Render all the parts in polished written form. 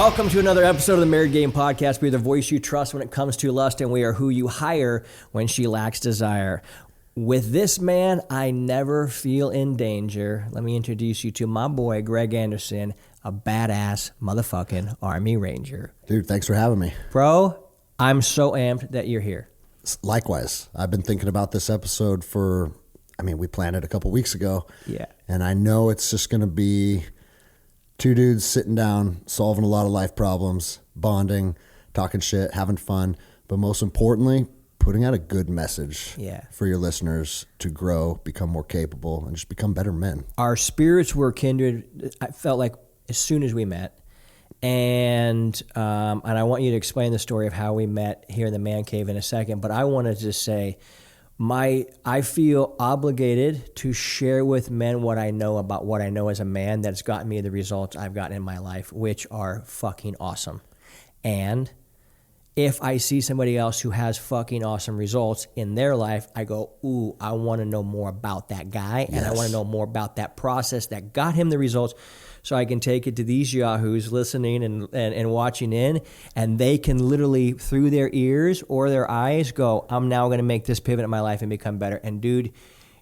Welcome to another episode of the Married Game Podcast. We are the voice you trust when it comes to lust, and we are who you hire when she lacks desire. With this man, I never feel in danger. Let me introduce you to my boy, Greg Anderson, a badass motherfucking Army Ranger. Dude, thanks for having me. Bro, I'm so amped that you're here. Likewise. I've been thinking about this episode we planned it a couple weeks ago. Yeah. And I know it's just going to be two dudes sitting down, solving a lot of life problems, bonding, talking shit, having fun, but most importantly, putting out a good message for your listeners to grow, become more capable, and just become better men. Our spirits were kindred, I felt like, as soon as we met. And I want you to explain the story of how we met here in the man cave in a second, but I want to just say, I feel obligated to share with men what I know about what I know as a man that's gotten me the results I've gotten in my life, which are fucking awesome. And if I see somebody else who has fucking awesome results in their life, I go, ooh, I want to know more about that guy. And I want to know more about that process that got him the results, so I can take it to these yahoos listening and watching in, and they can literally, through their ears or their eyes, go, I'm now going to make this pivot in my life and become better. And dude,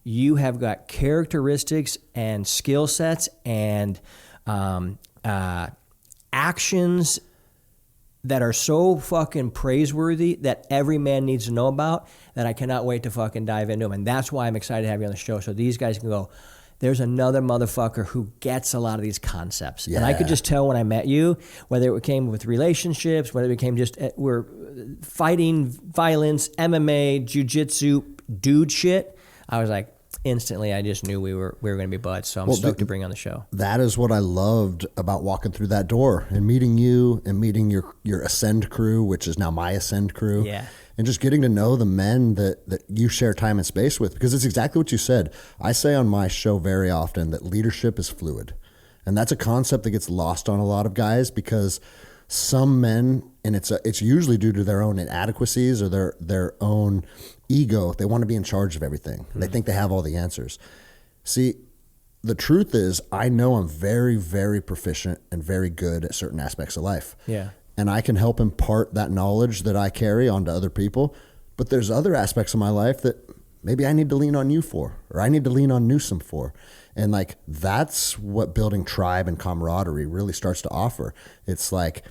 you have got characteristics and skill sets and actions that are so fucking praiseworthy that every man needs to know about, that I cannot wait to fucking dive into them. And that's why I'm excited to have you on the show, so these guys can go, there's another motherfucker who gets a lot of these concepts. Yeah. And I could just tell when I met you, whether it came with relationships, whether it became just we're fighting, violence, MMA, jiu-jitsu, dude shit, I was like, instantly, I just knew we were going to be buds. So I'm stoked to bring you on the show. That is what I loved about walking through that door and meeting you and meeting your Ascend crew, which is now my Ascend crew. Yeah. And just getting to know the men that you share time and space with, because it's exactly what you said. I say on my show very often that leadership is fluid. And that's a concept that gets lost on a lot of guys, because some men, and it's usually due to their own inadequacies or their own ego, they want to be in charge of everything. Mm-hmm. They think they have all the answers. See, the truth is, I know I'm very, very proficient and very good at certain aspects of life. Yeah. And I can help impart that knowledge that I carry onto other people. But there's other aspects of my life that maybe I need to lean on you for, or I need to lean on Newsom for. And like, that's what building tribe and camaraderie really starts to offer. It's like,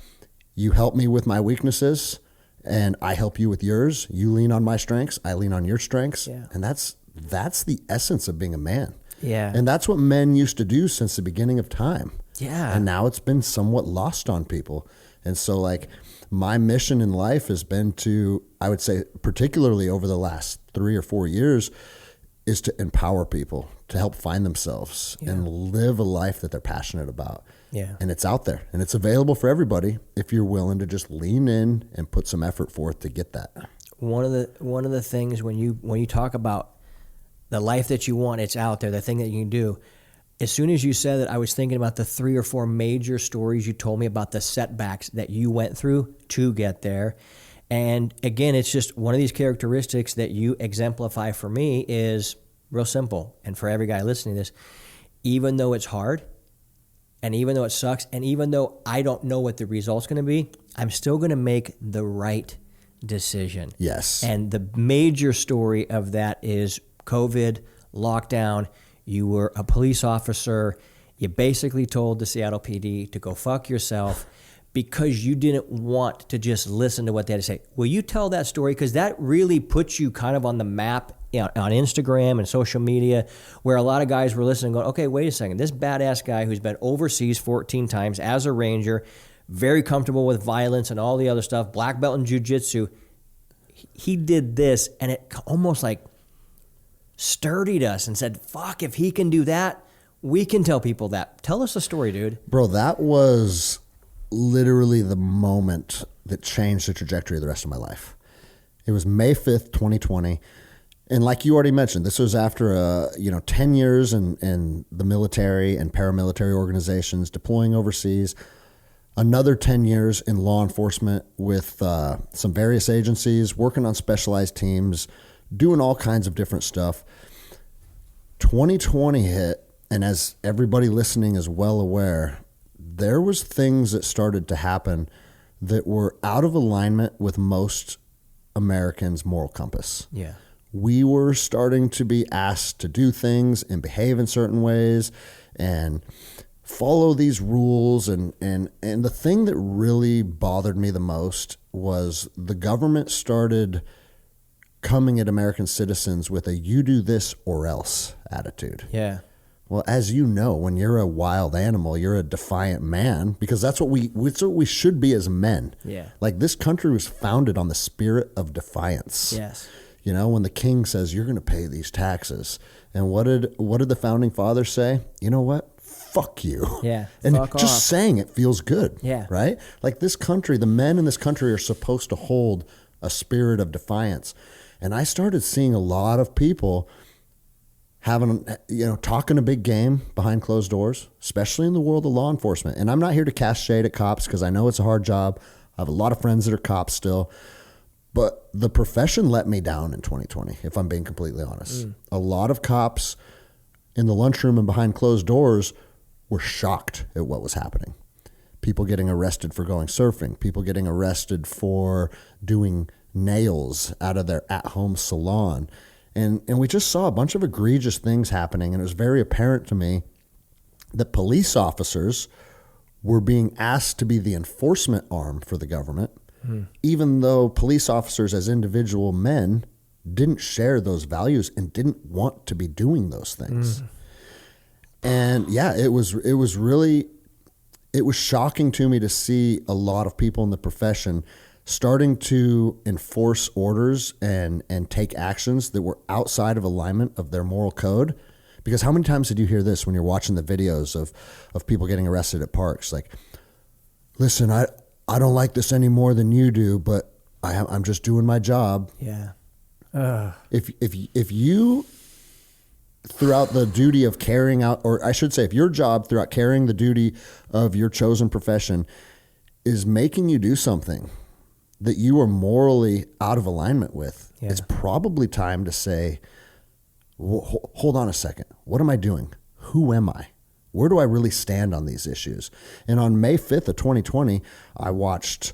you help me with my weaknesses and I help you with yours. You lean on my strengths, I lean on your strengths. Yeah. And that's the essence of being a man. Yeah. And that's what men used to do since the beginning of time. Yeah. And now it's been somewhat lost on people. And so like, my mission in life has been to, I would say, particularly over the last 3 or 4 years, is to empower people to help find themselves and live a life that they're passionate about. Yeah. And it's out there and it's available for everybody if you're willing to just lean in and put some effort forth to get that. One of the things when you talk about the life that you want, it's out there, the thing that you can do. As soon as you said that, I was thinking about the 3 or 4 major stories you told me about the setbacks that you went through to get there. And again, it's just one of these characteristics that you exemplify for me is real simple. And for every guy listening to this, even though it's hard, and even though it sucks, and even though I don't know what the result's going to be, I'm still going to make the right decision. Yes. And the major story of that is COVID, lockdown. You were a police officer. You basically told the Seattle PD to go fuck yourself because you didn't want to just listen to what they had to say. Will you tell that story? Because that really puts you kind of on the map on Instagram and social media, where a lot of guys were listening going, okay, wait a second. This badass guy who's been overseas 14 times as a Ranger, very comfortable with violence and all the other stuff, black belt in jiu-jitsu, he did this, and it almost like sturdied us and said, fuck, if he can do that, we can tell people that. Tell us the story, dude. Bro, that was literally the moment that changed the trajectory of the rest of my life. It was May 5th, 2020. And like you already mentioned, this was after 10 years in the military and paramilitary organizations, deploying overseas, another 10 years in law enforcement with some various agencies, working on specialized teams, doing all kinds of different stuff. 2020 hit, and as everybody listening is well aware, there was things that started to happen that were out of alignment with most Americans' moral compass. Yeah. We were starting to be asked to do things and behave in certain ways and follow these rules. And the thing that really bothered me the most was the government started coming at American citizens with a "you do this or else" attitude. Yeah. Well, as you know, when you're a wild animal, you're a defiant man, because that's what we should be as men. Yeah. Like, this country was founded on the spirit of defiance. Yes. You know, when the king says you're going to pay these taxes, and what did the founding fathers say? You know what? Fuck you. Yeah. And fuck just off. saying it feels good. Yeah. Right? Like, this country, the men in this country are supposed to hold a spirit of defiance. And I started seeing a lot of people talking a big game behind closed doors, especially in the world of law enforcement. And I'm not here to cast shade at cops, because I know it's a hard job. I have a lot of friends that are cops still. But the profession let me down in 2020, if I'm being completely honest. A lot of cops in the lunchroom and behind closed doors were shocked at what was happening. People getting arrested for going surfing, people getting arrested for doing nails out of their at-home salon. And we just saw a bunch of egregious things happening, and it was very apparent to me that police officers were being asked to be the enforcement arm for the government, even though police officers as individual men didn't share those values and didn't want to be doing those things. And yeah, it was shocking to me to see a lot of people in the profession starting to enforce orders and take actions that were outside of alignment of their moral code. Because how many times did you hear this when you're watching the videos of people getting arrested at parks? Like, listen, I don't like this any more than you do, but I'm just doing my job. Yeah. If you, throughout the duty of carrying out, or I should say, if your job throughout carrying the duty of your chosen profession is making you do something that you are morally out of alignment with, it's probably time to say, hold on a second. What am I doing? Who am I? Where do I really stand on these issues? And on May 5th of 2020, I watched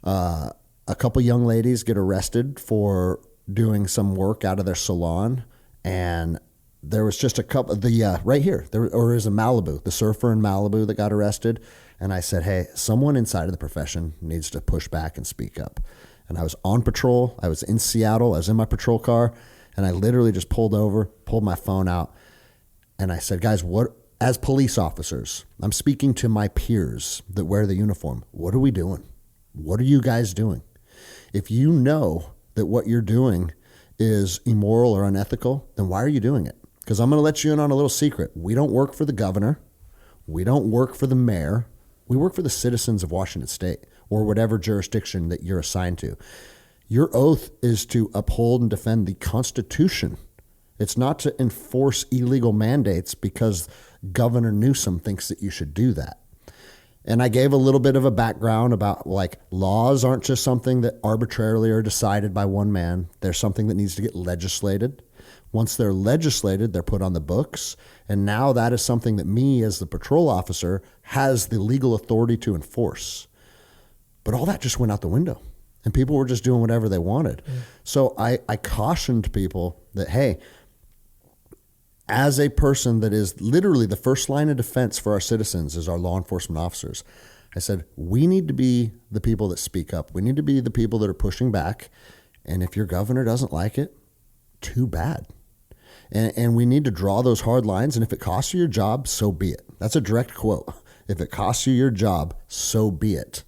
a couple young ladies get arrested for doing some work out of their salon. And there was just a couple, right here, there is a Malibu, the surfer in Malibu that got arrested. And I said, hey, someone inside of the profession needs to push back and speak up. And I was on patrol. I was in Seattle. I was in my patrol car. And I literally just pulled over, pulled my phone out. And I said, guys, as police officers, I'm speaking to my peers that wear the uniform. What are we doing? What are you guys doing? If you know that what you're doing is immoral or unethical, then why are you doing it? Because I'm going to let you in on a little secret. We don't work for the governor. We don't work for the mayor. We work for the citizens of Washington State, or whatever jurisdiction that you're assigned to. Your oath is to uphold and defend the Constitution. It's not to enforce illegal mandates because Governor Newsom thinks that you should do that. And I gave a little bit of a background about, like, laws aren't just something that arbitrarily are decided by one man. They're something that needs to get legislated. Once they're legislated, they're put on the books. And now that is something that me, as the patrol officer, has the legal authority to enforce. But all that just went out the window, and people were just doing whatever they wanted. So I cautioned people that, hey, as a person that is literally the first line of defense for our citizens is our law enforcement officers, I said, we need to be the people that speak up. We need to be the people that are pushing back. And if your governor doesn't like it, too bad. And we need to draw those hard lines. And if it costs you your job, so be it. That's a direct quote. If it costs you your job, so be it.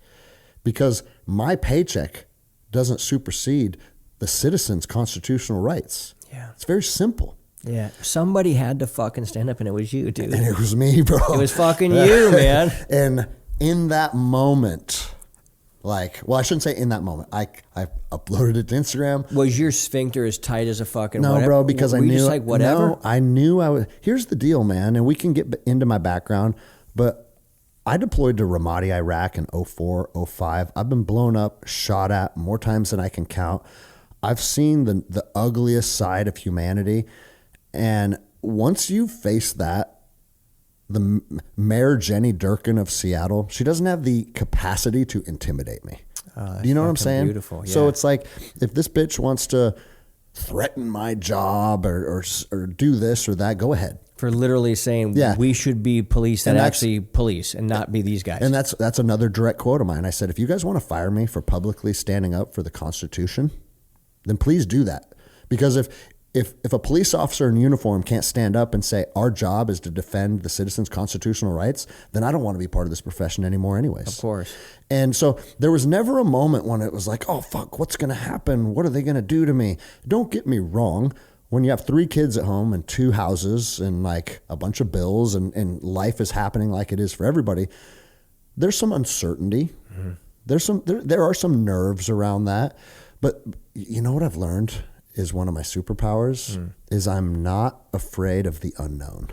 Because my paycheck doesn't supersede the citizens' constitutional rights. Yeah. It's very simple. Yeah. Somebody had to fucking stand up, and it was you, dude. And it was me, bro. It was fucking you, man. And in that moment, I shouldn't say in that moment. I uploaded it to Instagram. Was your sphincter as tight as a fucking No, whatever? bro, because Were I you knew. just like, whatever? No, I knew I was. Here's the deal, man, and we can get into my background, but I deployed to Ramadi, Iraq in 04, 05. I've been blown up, shot at more times than I can count. I've seen the ugliest side of humanity. And once you face that, Mayor Jenny Durkin of Seattle, she doesn't have the capacity to intimidate me. Do you know what I'm saying? Beautiful. Yeah. So it's like, if this bitch wants to threaten my job or do this or that, go ahead. For literally saying we should be police that actually police and not be these guys. And that's another direct quote of mine. I said, if you guys want to fire me for publicly standing up for the Constitution, then please do that. Because if a police officer in uniform can't stand up and say our job is to defend the citizens' constitutional rights, then I don't want to be part of this profession anymore anyways. Of course. And so there was never a moment when it was like, oh, fuck, what's going to happen? What are they going to do to me? Don't get me wrong. When you have 3 kids at home and 2 houses and like a bunch of bills and life is happening like it is for everybody, there's some uncertainty. Mm-hmm. There are some nerves around that. But you know what I've learned is one of my superpowers is I'm not afraid of the unknown.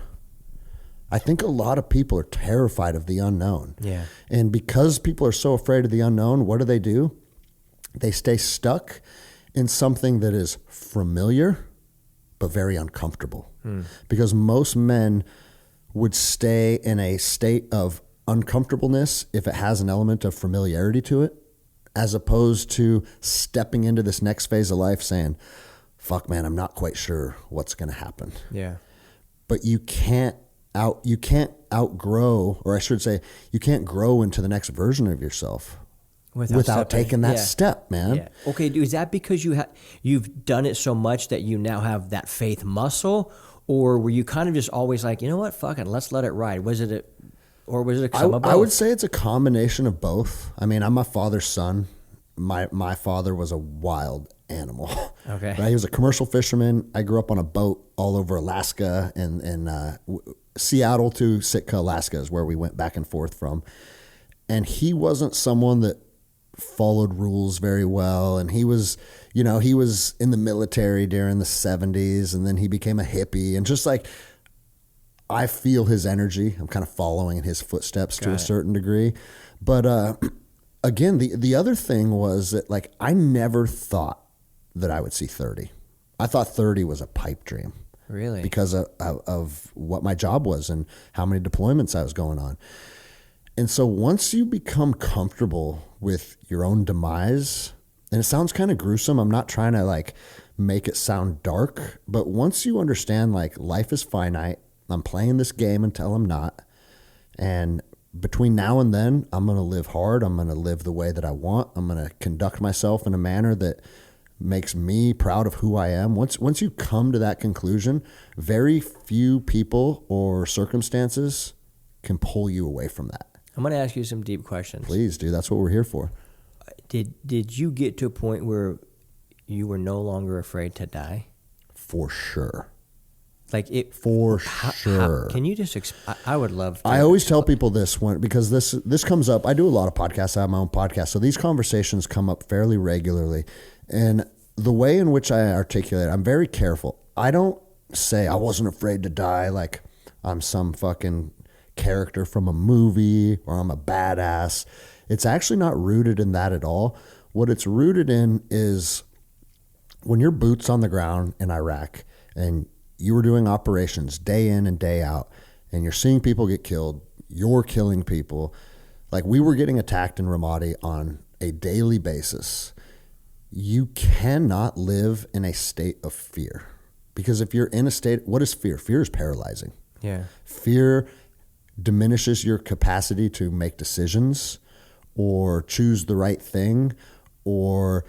I think a lot of people are terrified of the unknown. Yeah. And because people are so afraid of the unknown, what do? They stay stuck in something that is familiar but very uncomfortable. Because most men would stay in a state of uncomfortableness if it has an element of familiarity to it, as opposed to stepping into this next phase of life saying, fuck, man, I'm not quite sure what's going to happen. Yeah. But you can't outgrow, or I should say, you can't grow into the next version of yourself without taking that step, man. Yeah. Okay, is that because you've done it so much that you now have that faith muscle, or were you kind of just always like, you know what, fuck it, let's let it ride? Was it some of both? I would say it's a combination of both. I mean, I'm my father's son. My father was a wild animal. Okay. Right? He was a commercial fisherman. I grew up on a boat all over Alaska, and Seattle to Sitka, Alaska is where we went back and forth from. And he wasn't someone that followed rules very well. And he was in the military during the 70s, and then he became a hippie. And just like, I feel his energy. I'm kind of following in his footsteps to a certain degree. But again, the other thing was that, like, I never thought that I would see 30. I thought 30 was a pipe dream. Really? Because of what my job was and how many deployments I was going on. And so once you become comfortable with your own demise, and it sounds kind of gruesome, I'm not trying to like make it sound dark, but once you understand like life is finite, I'm playing this game until I'm not. And between now and then, I'm going to live hard. I'm going to live the way that I want. I'm going to conduct myself in a manner that makes me proud of who I am. Once you come to that conclusion, very few people or circumstances can pull you away from that. I'm going to ask you some deep questions. Please, dude. That's what we're here for. Did you get to a point where you were no longer afraid to die? For sure. Like it for sure. Can you just? I would love. I always tell people this because this comes up. I do a lot of podcasts. I have my own podcast, so these conversations come up fairly regularly. And the way in which I articulate, I'm very careful. I don't say I wasn't afraid to die like I'm some fucking character from a movie or I'm a badass. It's actually not rooted in that at all. What it's rooted in is when your boots on the ground in Iraq and you were doing operations day in and day out and you're seeing people get killed, you're killing people. Like we were getting attacked in Ramadi on a daily basis. You cannot live in a state of fear, because if you're in a state, what is fear? Fear is paralyzing. Yeah. Fear diminishes your capacity to make decisions or choose the right thing, or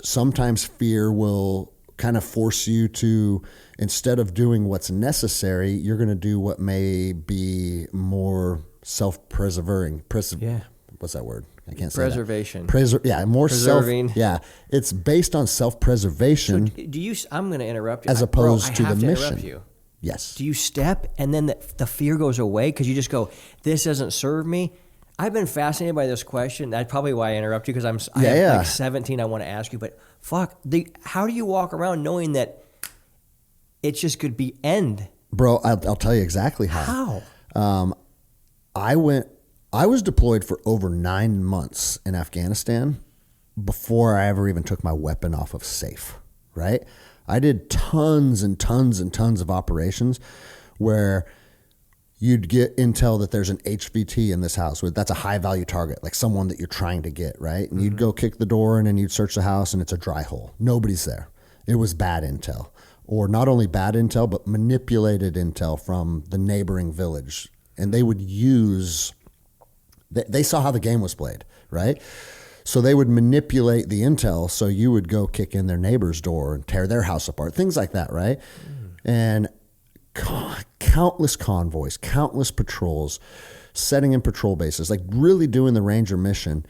sometimes fear will kind of force you to, instead of doing what's necessary, you're going to do what may be more self-preserving. What's that word? I can't say preservation. More preserving. It's based on self-preservation. So do you? I'm going to interrupt you. As opposed to the mission. Interrupt you. Yes. Do you step and then the fear goes away because you just go, this doesn't serve me? I've been fascinated by this question. That's probably why I interrupt you, because I'm like 17. I want to ask you, but fuck, how do you walk around knowing that it just could be end? Bro, I'll tell you exactly how. How? I was deployed for over 9 months in Afghanistan before I ever even took my weapon off of safe, right? I did tons and tons and tons of operations where you'd get intel that there's an HVT in this house. That's a high value target, like someone that you're trying to get, right? And you'd go kick the door in and you'd search the house and it's a dry hole. Nobody's there. It was bad intel. Or not only bad intel, but manipulated intel from the neighboring village. And they would use, they saw how the game was played, right? So they would manipulate the intel so you would go kick in their neighbor's door and tear their house apart, things like that, right? And countless convoys, countless patrols, setting in patrol bases, like really doing the Ranger mission.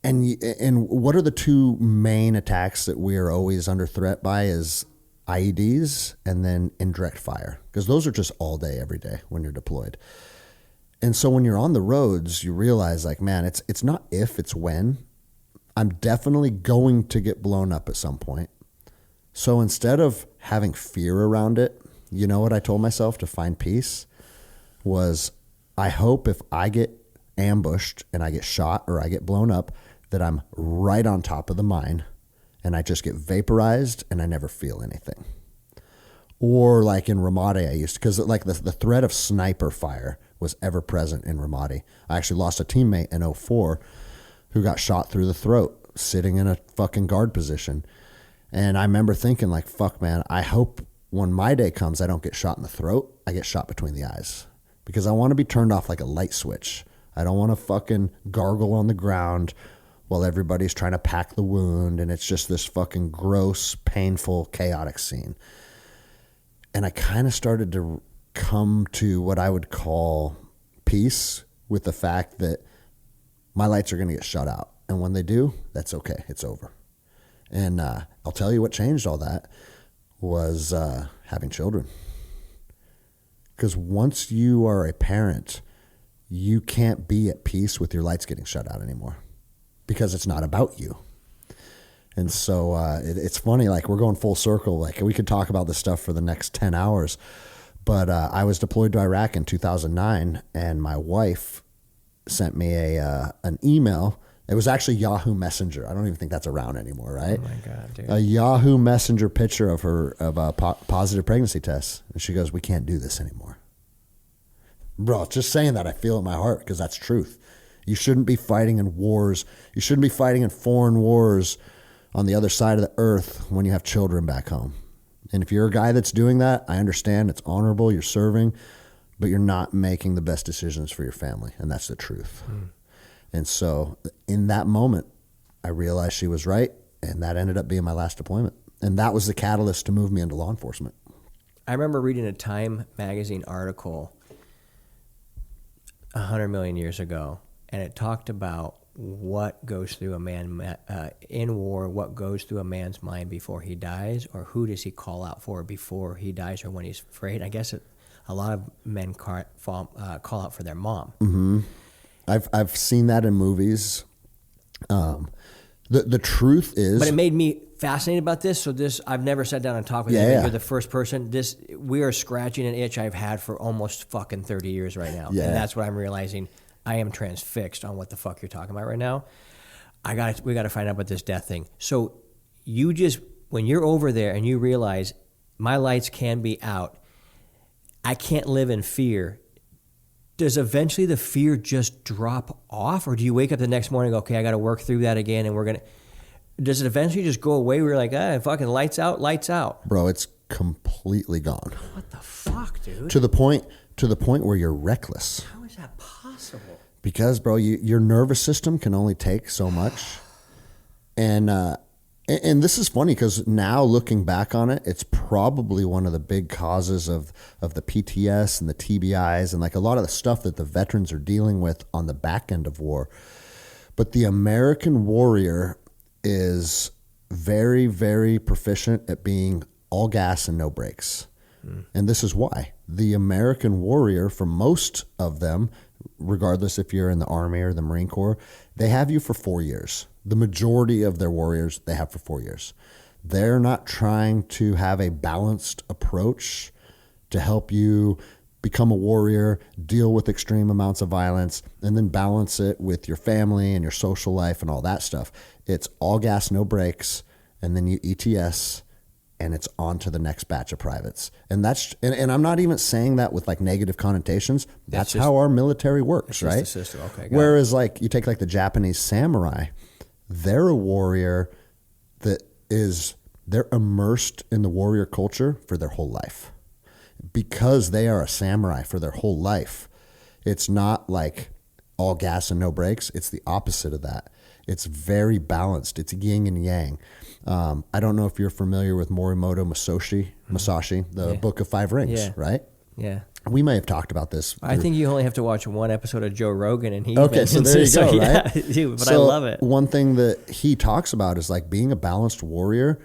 And what are the two main attacks that we are always under threat by is IEDs and then indirect fire, because those are just all day, every day when you're deployed. And so when you're on the roads, you realize like, man, it's not if, it's when. I'm definitely going to get blown up at some point. So instead of having fear around it, you know what I told myself to find peace was, I hope if I get ambushed and I get shot or I get blown up, that I'm right on top of the mine and I just get vaporized and I never feel anything. Or like in Ramadi, I used to, because like the threat of sniper fire was ever present in Ramadi. I actually lost a teammate in 2004 who got shot through the throat sitting in a fucking guard position. And I remember thinking like, fuck man, I hope when my day comes, I don't get shot in the throat. I get shot between the eyes, because I want to be turned off like a light switch. I don't want to fucking gargle on the ground while everybody's trying to pack the wound. And it's just this fucking gross, painful, chaotic scene. And I kind of started to come to what I would call peace with the fact that my lights are going to get shut out. And when they do, that's okay. It's over. And I'll tell you what changed all that was having children. Because once you are a parent, you can't be at peace with your lights getting shut out anymore, because it's not about you. And so it's funny, like we're going full circle. Like we could talk about this stuff for the next 10 hours. But I was deployed to Iraq in 2009, and my wife sent me an email. It was actually Yahoo Messenger. I don't even think that's around anymore, right? Oh my God, dude. A Yahoo Messenger picture of her of a positive pregnancy test. And she goes, "We can't do this anymore." Bro, just saying that, I feel it in my heart, because that's truth. You shouldn't be fighting in wars. You shouldn't be fighting in foreign wars on the other side of the earth when you have children back home. And if you're a guy that's doing that, I understand, it's honorable, you're serving, but you're not making the best decisions for your family. And that's the truth. And so in that moment, I realized she was right, and that ended up being my last deployment. And that was the catalyst to move me into law enforcement. I remember reading a Time magazine article 100 million years ago, and it talked about what goes through a man in war, what goes through a man's mind before he dies, or who does he call out for before he dies or when he's afraid. I guess a lot of men call out for their mom. Mm-hmm. I've seen that in movies. The truth is, but it made me fascinated about this. So I've never sat down and talked with you. Yeah. You're the first person. We are scratching an itch I've had for almost fucking 30 years right now. Yeah. And that's what I'm realizing. I am transfixed on what the fuck you're talking about right now. We got to find out about this death thing. So when you're over there and you realize my lights can be out, I can't live in fear. Does eventually the fear just drop off, or do you wake up the next morning and go, okay, I got to work through that again, and does it eventually just go away? We're like, fucking lights out. Bro, it's completely gone. What the fuck, dude? To the point where you're reckless. How is that possible? Because, bro, your nervous system can only take so much. And this is funny, because now looking back on it, it's probably one of the big causes of the PTS and the TBIs and like a lot of the stuff that the veterans are dealing with on the back end of war. But the American warrior is very, very proficient at being all gas and no brakes. And this is why. The American warrior, for most of them, regardless if you're in the Army or the Marine Corps, they have you for 4 years. The majority of their warriors, they have for 4 years. They're not trying to have a balanced approach to help you become a warrior, deal with extreme amounts of violence, and then balance it with your family and your social life and all that stuff. It's all gas, no brakes, and then you ETS, and it's on to the next batch of privates. And and I'm not even saying that with like negative connotations. That's just how our military works, right? Just the system. Okay, whereas like you take like the Japanese samurai, they're a warrior they're immersed in the warrior culture for their whole life. Because they are a samurai for their whole life, it's not like all gas and no brakes. It's the opposite of that. It's very balanced. It's yin and yang. I don't know if you're familiar with Morimoto Musashi, the Book of Five Rings, right? Yeah. We may have talked about this. I think you only have to watch one episode of Joe Rogan and he okay, so there you go, right? Yeah, dude, but I love it. One thing that he talks about is like being a balanced warrior.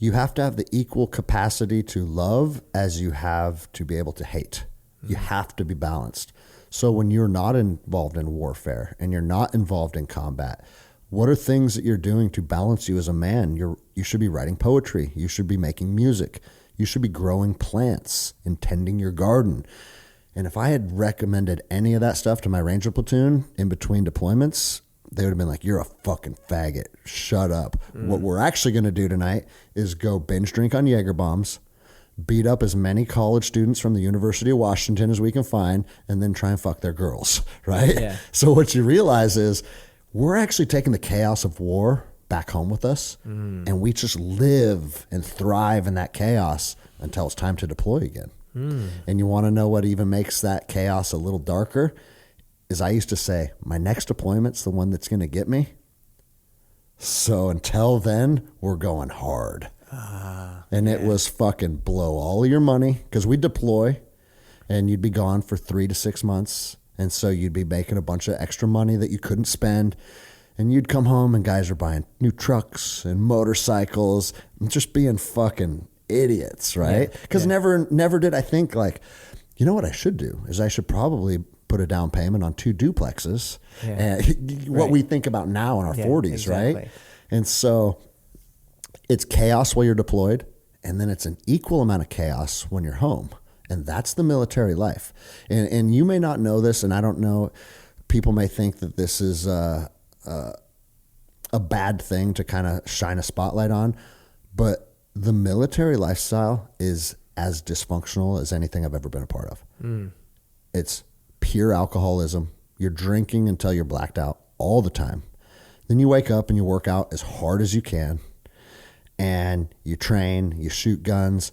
You have to have the equal capacity to love as you have to be able to hate. You have to be balanced. So when you're not involved in warfare and you're not involved in combat, what are things that you're doing to balance you as a man? You should be writing poetry. You should be making music. You should be growing plants and tending your garden. And if I had recommended any of that stuff to my Ranger platoon in between deployments, they would have been like, you're a fucking faggot. Shut up. What we're actually going to do tonight is go binge drink on Jaeger bombs, beat up as many college students from the University of Washington as we can find, and then try and fuck their girls, right? Yeah. So what you realize is we're actually taking the chaos of war back home with us, and we just live and thrive in that chaos until it's time to deploy again. And you want to know what even makes that chaos a little darker? Is I used to say, my next deployment's the one that's going to get me. So until then, we're going hard. It was fucking blow all of your money, because we'd deploy and you'd be gone for 3 to 6 months. And so you'd be making a bunch of extra money that you couldn't spend. And you'd come home and guys are buying new trucks and motorcycles and just being fucking idiots, right? Because never did I think like, you know what I should do is I should probably put a down payment on 2 duplexes. And what we think about now in our 40s, exactly. Right? And so it's chaos while you're deployed, and then it's an equal amount of chaos when you're home. And that's the military life. And you may not know this, and I don't know, people may think that this is a bad thing to kind of shine a spotlight on, but the military lifestyle is as dysfunctional as anything I've ever been a part of. It's pure alcoholism. You're drinking until you're blacked out all the time. Then you wake up and you work out as hard as you can, and you train, you shoot guns.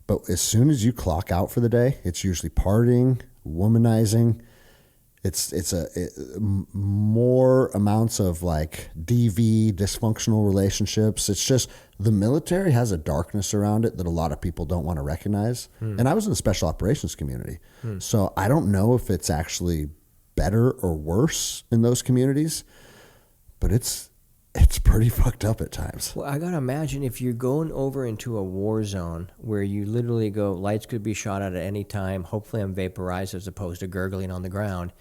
But as soon as you clock out for the day, it's usually partying, womanizing. It's more amounts of like DV, dysfunctional relationships. It's just the military has a darkness around it that a lot of people don't want to recognize. And I was in the special operations community. So I don't know if it's actually better or worse in those communities, but it's pretty fucked up at times. Well, I got to imagine if you're going over into a war zone where you literally go, lights could be shot at any time, hopefully I'm vaporized as opposed to gurgling on the ground,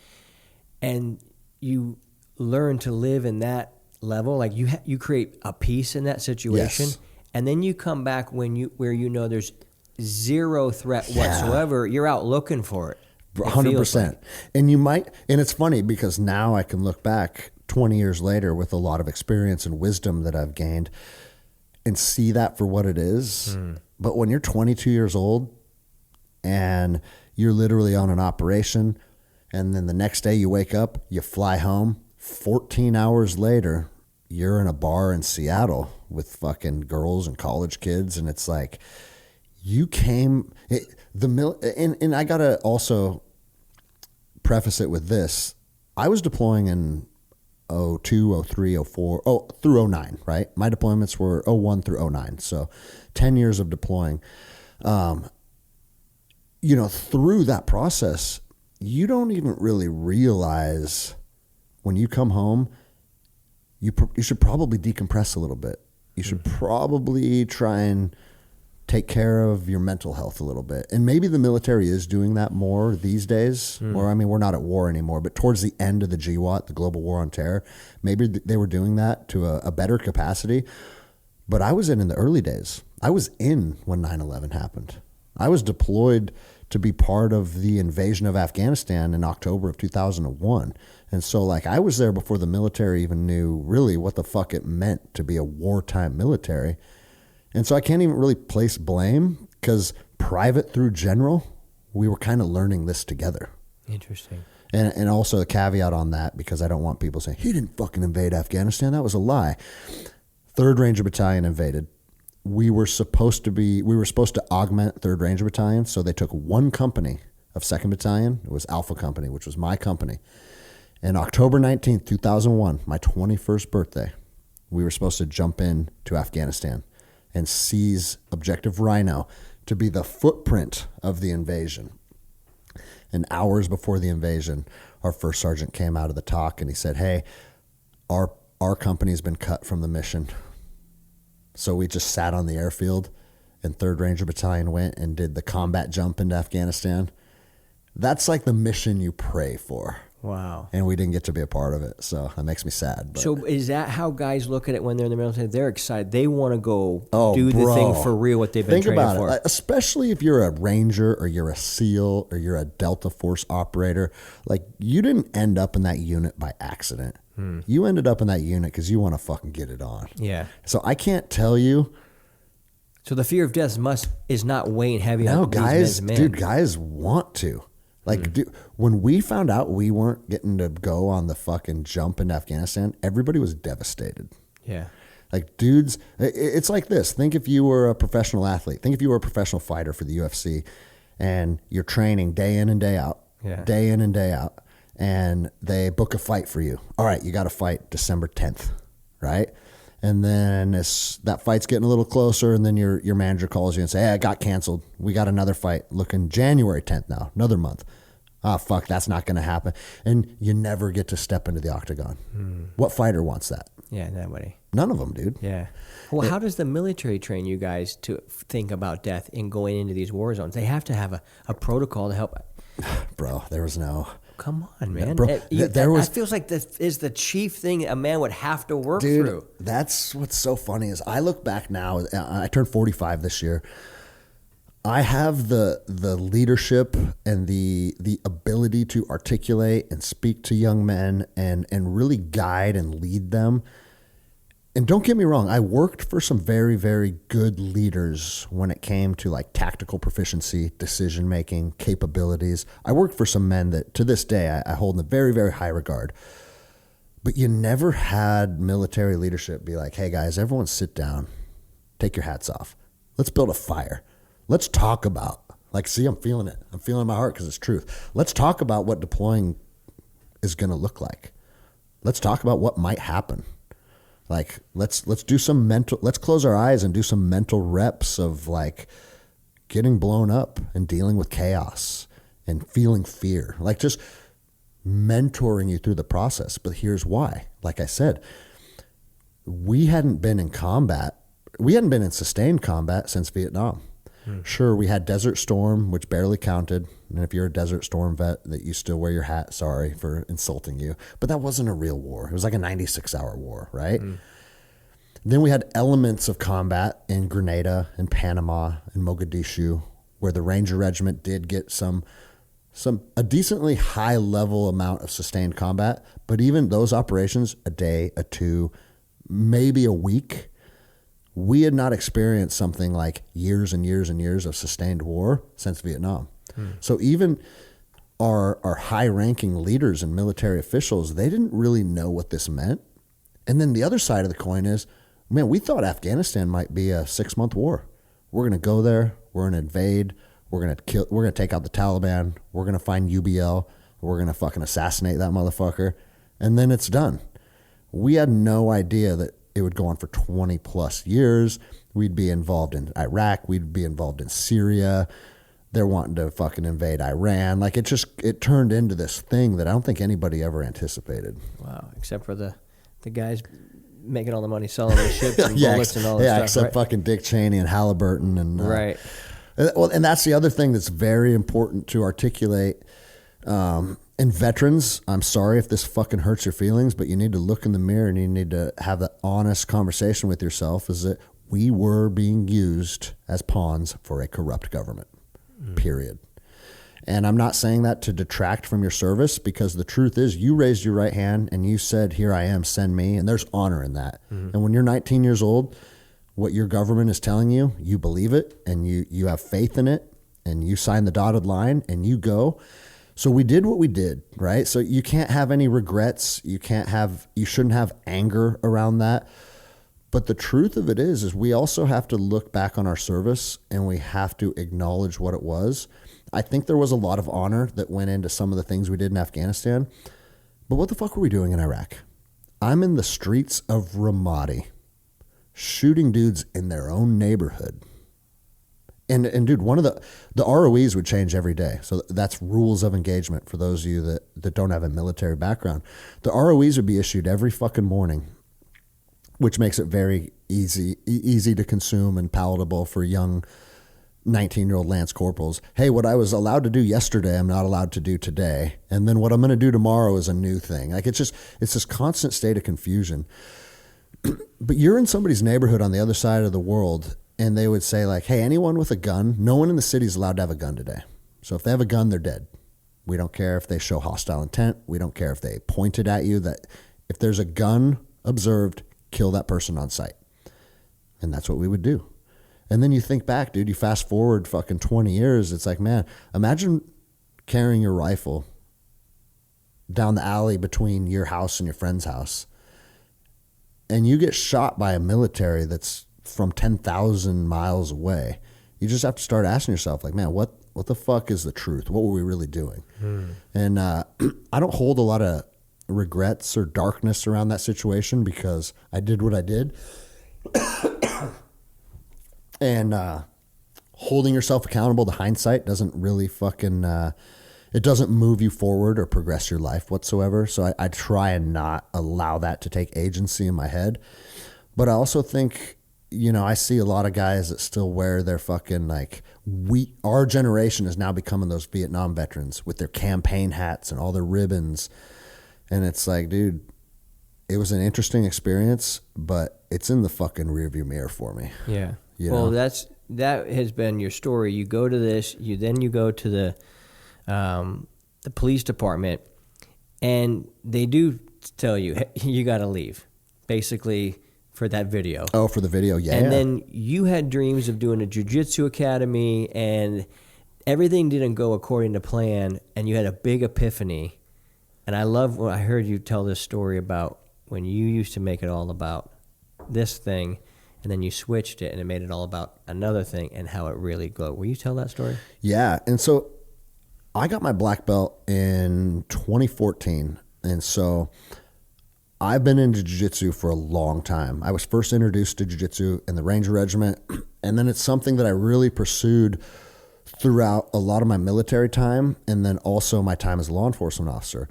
and you learn to live in that level, like you create a peace in that situation, and then you come back where you know there's zero threat whatsoever, you're out looking for it. 100%. Like. And you might, and it's funny because now I can look back 20 years later with a lot of experience and wisdom that I've gained and see that for what it is. But when you're 22 years old and you're literally on an operation, and then the next day you wake up, you fly home, 14 hours later, you're in a bar in Seattle with fucking girls and college kids. And it's like, you came, and I got to also preface it with this. I was deploying in 02, 03, 04, through 09, right? My deployments were 01 through 09. So 10 years of deploying. Through that process, you don't even really realize when you come home, you should probably decompress a little bit. You should probably try and take care of your mental health a little bit. And maybe the military is doing that more these days. Or, I mean, we're not at war anymore, but towards the end of the GWOT, the Global War on Terror, maybe they were doing that to a better capacity. But I was in the early days. I was in when 9/11 happened. I was deployed to be part of the invasion of Afghanistan in October of 2001. And so, like, I was there before the military even knew really what the fuck it meant to be a wartime military. And so I can't even really place blame because private through general, we were kind of learning this together. Interesting. And also a caveat on that, because I don't want people saying, he didn't fucking invade Afghanistan. That was a lie. 3rd Ranger Battalion invaded. We were supposed to augment 3rd Ranger Battalion. So they took one company of 2nd Battalion. It was Alpha Company, which was my company. And October 19th, 2001, my 21st birthday, we were supposed to jump in to Afghanistan and seize Objective Rhino to be the footprint of the invasion. And hours before the invasion, our first sergeant came out of the talk and he said, hey, our company's been cut from the mission. So we just sat on the airfield and 3rd Ranger Battalion went and did the combat jump into Afghanistan. That's like the mission you pray for. Wow. And we didn't get to be a part of it. So that makes me sad. But. So is that how guys look at it when they're in the military? They're excited. They want to go the thing for real, what they've been Think training about for. It. Especially if you're a Ranger or you're a SEAL or you're a Delta Force operator. Like, you didn't end up in that unit by accident. You ended up in that unit because you want to fucking get it on. Yeah. So I can't tell you. So the fear of death is not weighing heavy on these guys, men's men. dude, guys want to. Like, dude, when we found out we weren't getting to go on the fucking jump into Afghanistan, everybody was devastated. Yeah. Like, dudes, it's like this. Think if you were a professional athlete. Think if you were a professional fighter for the UFC and you're training day in and day out, day in and day out, and they book a fight for you. All right, you got to fight December 10th, right? And then that fight's getting a little closer, and then your manager calls you and say, hey, it got canceled. We got another fight looking January 10th now, another month. Ah, fuck, that's not going to happen. And you never get to step into the octagon. What fighter wants that? Yeah, nobody. None of them, dude. Yeah. Well, how does the military train you guys to think about death in going into these war zones? They have to have a protocol to help. Bro, there was no... Come on, man. Bro, that feels like this is the chief thing a man would have to work through. That's what's so funny is I look back now. I turned 45 this year. I have the leadership and the ability to articulate and speak to young men and really guide and lead them. And don't get me wrong, I worked for some very, very good leaders when it came to like tactical proficiency, decision making, capabilities. I worked for some men that to this day I hold in a very, very high regard. But you never had military leadership be like, hey guys, everyone sit down, take your hats off. Let's build a fire. Let's talk about, like, see, I'm feeling it. I'm feeling my heart because it's truth. Let's talk about what deploying is going to look like. Let's talk about what might happen. Like, let's do some let's close our eyes and do some mental reps of like getting blown up and dealing with chaos and feeling fear, like just mentoring you through the process. But here's why. Like I said, we hadn't been in combat. We hadn't been in sustained combat since Vietnam. Sure, we had Desert Storm, which barely counted. And if you're a Desert Storm vet, that you still wear your hat, sorry for insulting you. But that wasn't a real war. It was like a 96-hour war, right? Then we had elements of combat in Grenada and Panama and Mogadishu, where the Ranger Regiment did get a decently high level amount of sustained combat. But even those operations, a day, a two, maybe a week, we had not experienced something like years and years and years of sustained war since Vietnam. So even our high-ranking leaders and military officials, they didn't really know what this meant. And then the other side of the coin is, man, we thought Afghanistan might be a 6-month war. We're going to go there. We're going to invade. We're going to kill. We're going to take out the Taliban. We're going to find UBL. We're going to fucking assassinate that motherfucker. And then it's done. We had no idea that it would go on for 20 plus years. We'd be involved in Iraq. We'd be involved in Syria. They're wanting to fucking invade Iran. Like it turned into this thing that I don't think anybody ever anticipated. Wow. Except for the guys making all the money selling the ships and bullets and all that stuff. Yeah, except right? fucking Dick Cheney and Halliburton. And right. Well, and that's the other thing that's very important to articulate. And veterans, I'm sorry if this fucking hurts your feelings, but you need to look in the mirror and you need to have that honest conversation with yourself, is that we were being used as pawns for a corrupt government, period. And I'm not saying that to detract from your service, because the truth is you raised your right hand and you said, here I am, send me. And there's honor in that. And when you're 19 years old, what your government is telling you, you believe it, and you have faith in it, and you sign the dotted line, and you go. So we did what we did, right? So you can't have any regrets. You shouldn't have anger around that. But the truth of it is we also have to look back on our service, and we have to acknowledge what it was. I think there was a lot of honor that went into some of the things we did in Afghanistan. But what the fuck were we doing in Iraq? I'm in the streets of Ramadi shooting dudes in their own neighborhood. And dude, one of the ROEs would change every day. So that's rules of engagement for those of you that don't have a military background. The ROEs would be issued every fucking morning, which makes it very easy to consume and palatable for young 19-year-old Lance Corporals. Hey, what I was allowed to do yesterday, I'm not allowed to do today. And then what I'm going to do tomorrow is a new thing. Like it's this constant state of confusion. But you're in somebody's neighborhood on the other side of the world, and they would say like, hey, anyone with a gun, no one in the city is allowed to have a gun today. So if they have a gun, they're dead. We don't care if they show hostile intent. We don't care if they pointed at you. That if there's a gun observed, kill that person on sight. And that's what we would do. And then you think back, dude, you fast forward fucking 20 years. It's like, man, imagine carrying your rifle down the alley between your house and your friend's house, and you get shot by a military that's from 10,000 miles away. You just have to start asking yourself, like, man, what the fuck is the truth? What were we really doing? And I don't hold a lot of regrets or darkness around that situation because I did what I did. And holding yourself accountable to hindsight doesn't really fucking, it doesn't move you forward or progress your life whatsoever. So I try and not allow that to take agency in my head. But I also think, I see a lot of guys that still wear their fucking our generation is now becoming those Vietnam veterans with their campaign hats and all their ribbons. And it's like, dude, it was an interesting experience, but it's in the fucking rearview mirror for me. Yeah. Well, that has been your story. You go to this, you go to the police department, and they do tell you, hey, you got to leave, basically, for that video. Oh, for the video, yeah. And then you had dreams of doing a jiu-jitsu academy, and everything didn't go according to plan, and you had a big epiphany. And I love when I heard you tell this story about when you used to make it all about this thing, and then you switched it and it made it all about another thing and how it really glowed. Will you tell that story? Yeah. And so I got my black belt in 2014. And so I've been into jiu-jitsu for a long time. I was first introduced to jiu-jitsu in the Ranger Regiment. And then it's something that I really pursued throughout a lot of my military time. And then also my time as a law enforcement officer.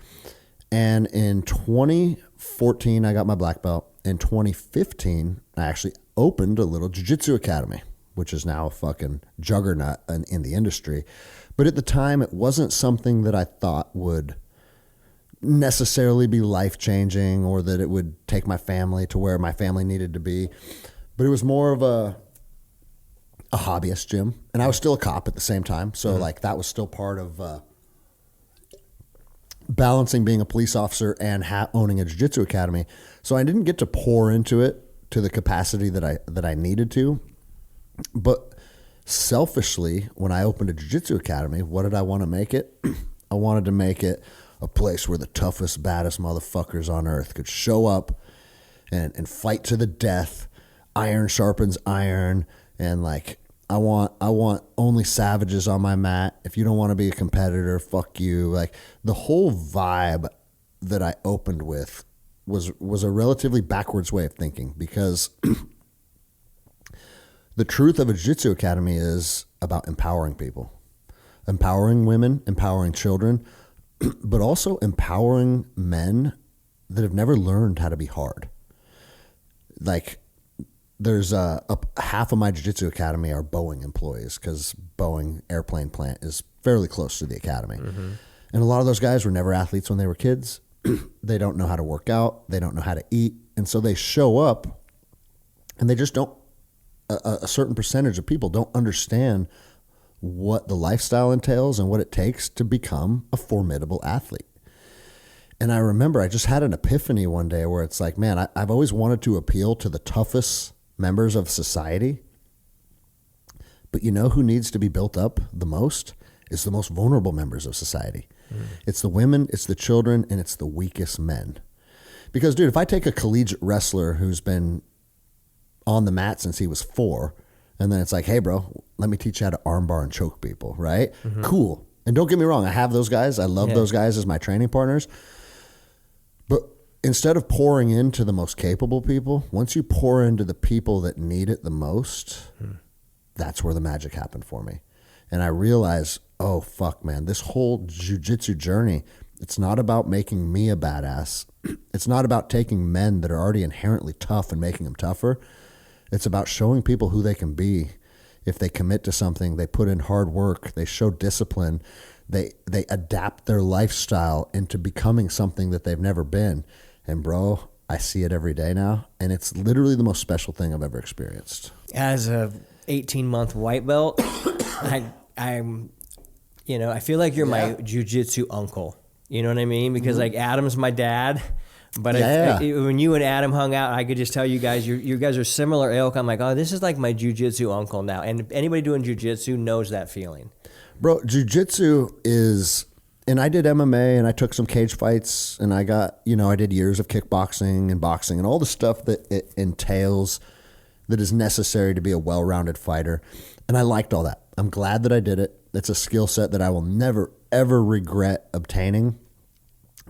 And in 2014, I got my black belt. In 2015, I actually opened a little jiu-jitsu academy, which is now a fucking juggernaut in the industry. But at the time, it wasn't something that I thought would necessarily be life-changing or that it would take my family to where my family needed to be. But it was more of a hobbyist gym. And I was still a cop at the same time. So that was still part of balancing being a police officer and owning a jiu-jitsu academy. So I didn't get to pour into it to the capacity that I needed to. But selfishly, when I opened a jiu-jitsu academy, what did I want to make it? I wanted to make it a place where the toughest, baddest motherfuckers on earth could show up and fight to the death. Iron sharpens iron. And I want only savages on my mat. If you don't want to be a competitor, fuck you. The whole vibe that I opened with was a relatively backwards way of thinking, because the truth of a jiu-jitsu academy is about empowering people, empowering women, empowering children, but also empowering men that have never learned how to be hard. There's half of my jiu-jitsu academy are Boeing employees, because Boeing airplane plant is fairly close to the academy. And a lot of those guys were never athletes when they were kids. They don't know how to work out. They don't know how to eat. And so they show up and they just don't, a certain percentage of people don't understand what the lifestyle entails and what it takes to become a formidable athlete. And I remember I just had an epiphany one day where it's like, man, I've always wanted to appeal to the toughest members of society. But you know who needs to be built up the most? Is the most vulnerable members of society. It's the women, it's the children, and it's the weakest men. Because, dude, if I take a collegiate wrestler who's been on the mat since he was 4, and then it's like, hey, bro, let me teach you how to armbar and choke people, right? Cool. And don't get me wrong, I have those guys. I love those guys as my training partners. But instead of pouring into the most capable people, once you pour into the people that need it the most, that's where the magic happened for me. And I realized, oh, fuck, man, this whole jiu-jitsu journey, it's not about making me a badass. It's not about taking men that are already inherently tough and making them tougher. It's about showing people who they can be. If they commit to something, they put in hard work, they show discipline, they adapt their lifestyle into becoming something that they've never been. And bro, I see it every day now, and it's literally the most special thing I've ever experienced. As a 18-month white belt, I'm, you know, I feel like you're my jiu-jitsu uncle. You know what I mean? Because like Adam's my dad, but when you and Adam hung out, I could just tell you guys, you guys are similar ilk. I'm like, oh, this is like my jiu-jitsu uncle now. And anybody doing jiu-jitsu knows that feeling. Bro, jiu-jitsu is, and I did MMA and I took some cage fights and I got, you know, I did years of kickboxing and boxing and all the stuff that it entails that is necessary to be a well-rounded fighter. And I liked all that. I'm glad that I did it. It's a skill set that I will never, ever regret obtaining.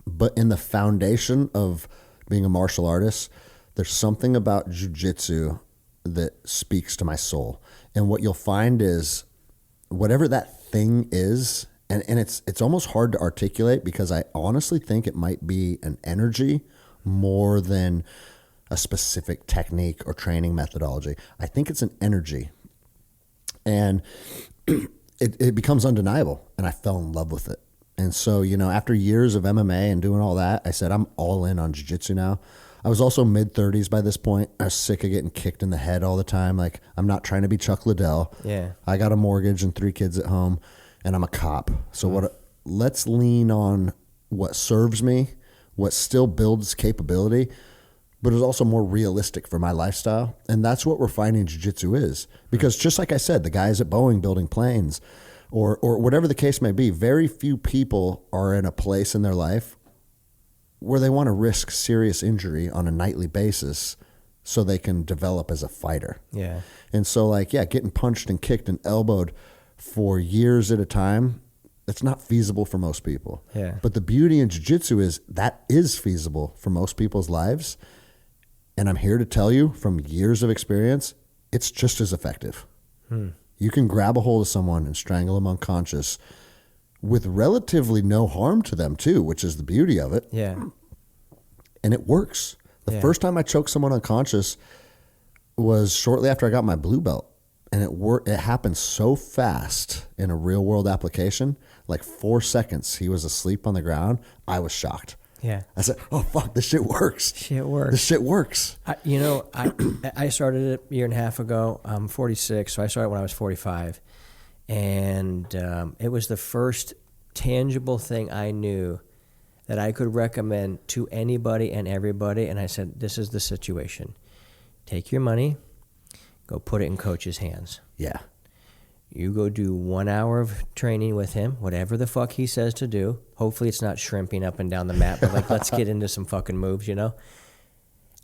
But in the foundation of being a martial artist, there's something about jiu-jitsu that speaks to my soul. And what you'll find is whatever that thing is, and it's almost hard to articulate because I honestly think it might be an energy more than a specific technique or training methodology. I think it's an energy. And it becomes undeniable. And I fell in love with it. And so, you know, after years of MMA and doing all that, I said, I'm all in on jiu-jitsu now. I was also mid-30s by this point. I was sick of getting kicked in the head all the time. Like, I'm not trying to be Chuck Liddell. Yeah. I got a mortgage and 3 kids at home, and I'm a cop. So let's lean on what serves me, what still builds capability, but is also more realistic for my lifestyle. And that's what we're finding jiu-jitsu is. Because just like I said, the guys at Boeing building planes or whatever the case may be, very few people are in a place in their life where they want to risk serious injury on a nightly basis so they can develop as a fighter. Yeah. And so like, yeah, getting punched and kicked and elbowed for years at a time, it's not feasible for most people. Yeah. But the beauty in jiu-jitsu is that is feasible for most people's lives. And I'm here to tell you from years of experience, it's just as effective. You can grab a hold of someone and strangle them unconscious with relatively no harm to them too, which is the beauty of it. Yeah. And it works. The first time I choked someone unconscious was shortly after I got my blue belt. And it happened so fast in a real world application, like 4 seconds, he was asleep on the ground. I was shocked. Yeah. I said, oh, fuck, this shit works. This shit works. I started it a year and a half ago. I'm 46, so I started when I was 45. And it was the first tangible thing I knew that I could recommend to anybody and everybody. And I said, this is the situation. Take your money, go put it in coach's hands. Yeah. You go do 1 hour of training with him, whatever the fuck he says to do. Hopefully it's not shrimping up and down the mat, but like, let's get into some fucking moves, you know?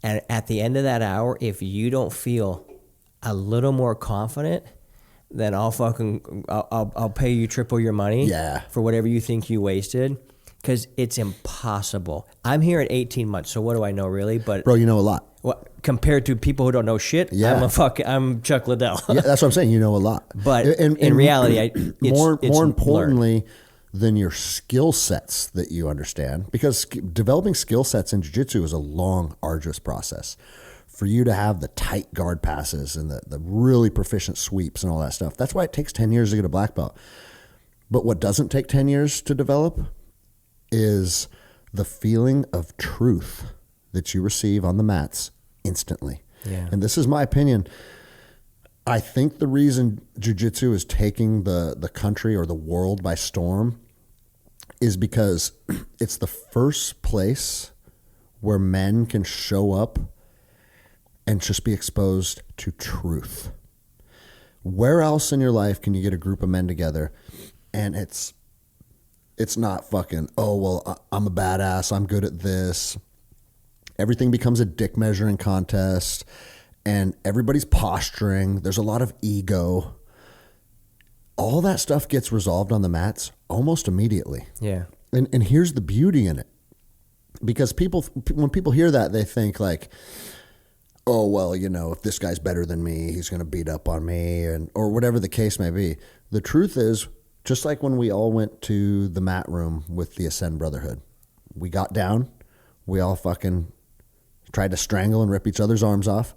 And at the end of that hour, if you don't feel a little more confident, then I'll pay you triple your money for whatever you think you wasted. Because it's impossible. I'm here at 18 months, so what do I know really? But bro, you know a lot. Compared to people who don't know shit, I'm Chuck Liddell. Yeah, that's what I'm saying. You know a lot. But in reality, more importantly than your skill sets that you understand, because developing skill sets in jiu-jitsu is a long, arduous process. For you to have the tight guard passes and the really proficient sweeps and all that stuff, that's why it takes 10 years to get a black belt. But what doesn't take 10 years to develop is the feeling of truth that you receive on the mats instantly. Yeah. And this is my opinion. I think the reason jiu-jitsu is taking the country or the world by storm is because it's the first place where men can show up and just be exposed to truth. Where else in your life can you get a group of men together and it's not fucking, oh, well, I'm a badass, I'm good at this. Everything becomes a dick measuring contest and everybody's posturing. There's a lot of ego. All that stuff gets resolved on the mats almost immediately. Yeah. And here's the beauty in it. Because when people hear that, they think like, oh, well, you know, if this guy's better than me, he's going to beat up on me, or whatever the case may be. The truth is, just like when we all went to the mat room with the Ascend Brotherhood, we got down, we all fucking tried to strangle and rip each other's arms off.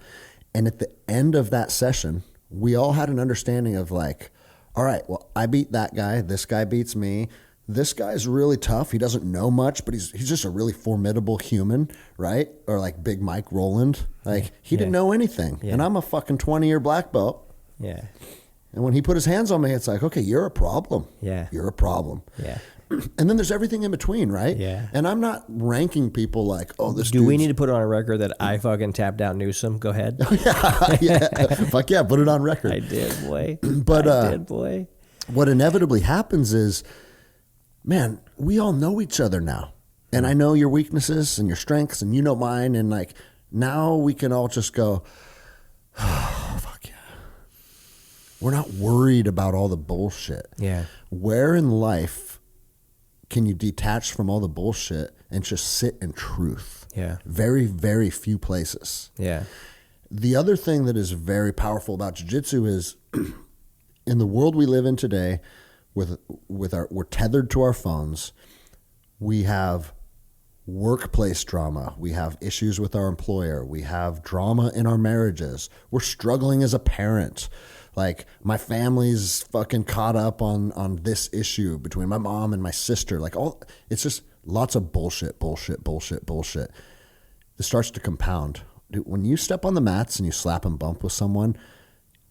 And at the end of that session, we all had an understanding of like, all right, well, I beat that guy. This guy beats me. This guy's really tough. He doesn't know much, but he's just a really formidable human, right? Or like Big Mike Rowland. Like he didn't know anything. Yeah. And I'm a fucking 20-year black belt. Yeah. And when he put his hands on me, it's like, okay, you're a problem. Yeah. You're a problem. Yeah. And then there's everything in between, right? Yeah. And I'm not ranking people like, oh, this Do we need to put on a record that I fucking tapped out Newsom? Go ahead. Yeah. Fuck yeah, put it on record. I did, boy. But I did, boy. What inevitably happens is, man, we all know each other now. And I know your weaknesses and your strengths and you know mine. And like now we can all just go, oh, fuck yeah. We're not worried about all the bullshit. Yeah. Where in life can you detach from all the bullshit and just sit in truth? Yeah. Very, very few places. Yeah. The other thing that is very powerful about jiu-jitsu is in the world we live in today, we're tethered to our phones. We have workplace drama. We have issues with our employer. We have drama in our marriages. We're struggling as a parent. Like my family's fucking caught up on this issue between my mom and my sister. Like it's just lots of bullshit. This starts to compound. Dude, when you step on the mats and you slap and bump with someone,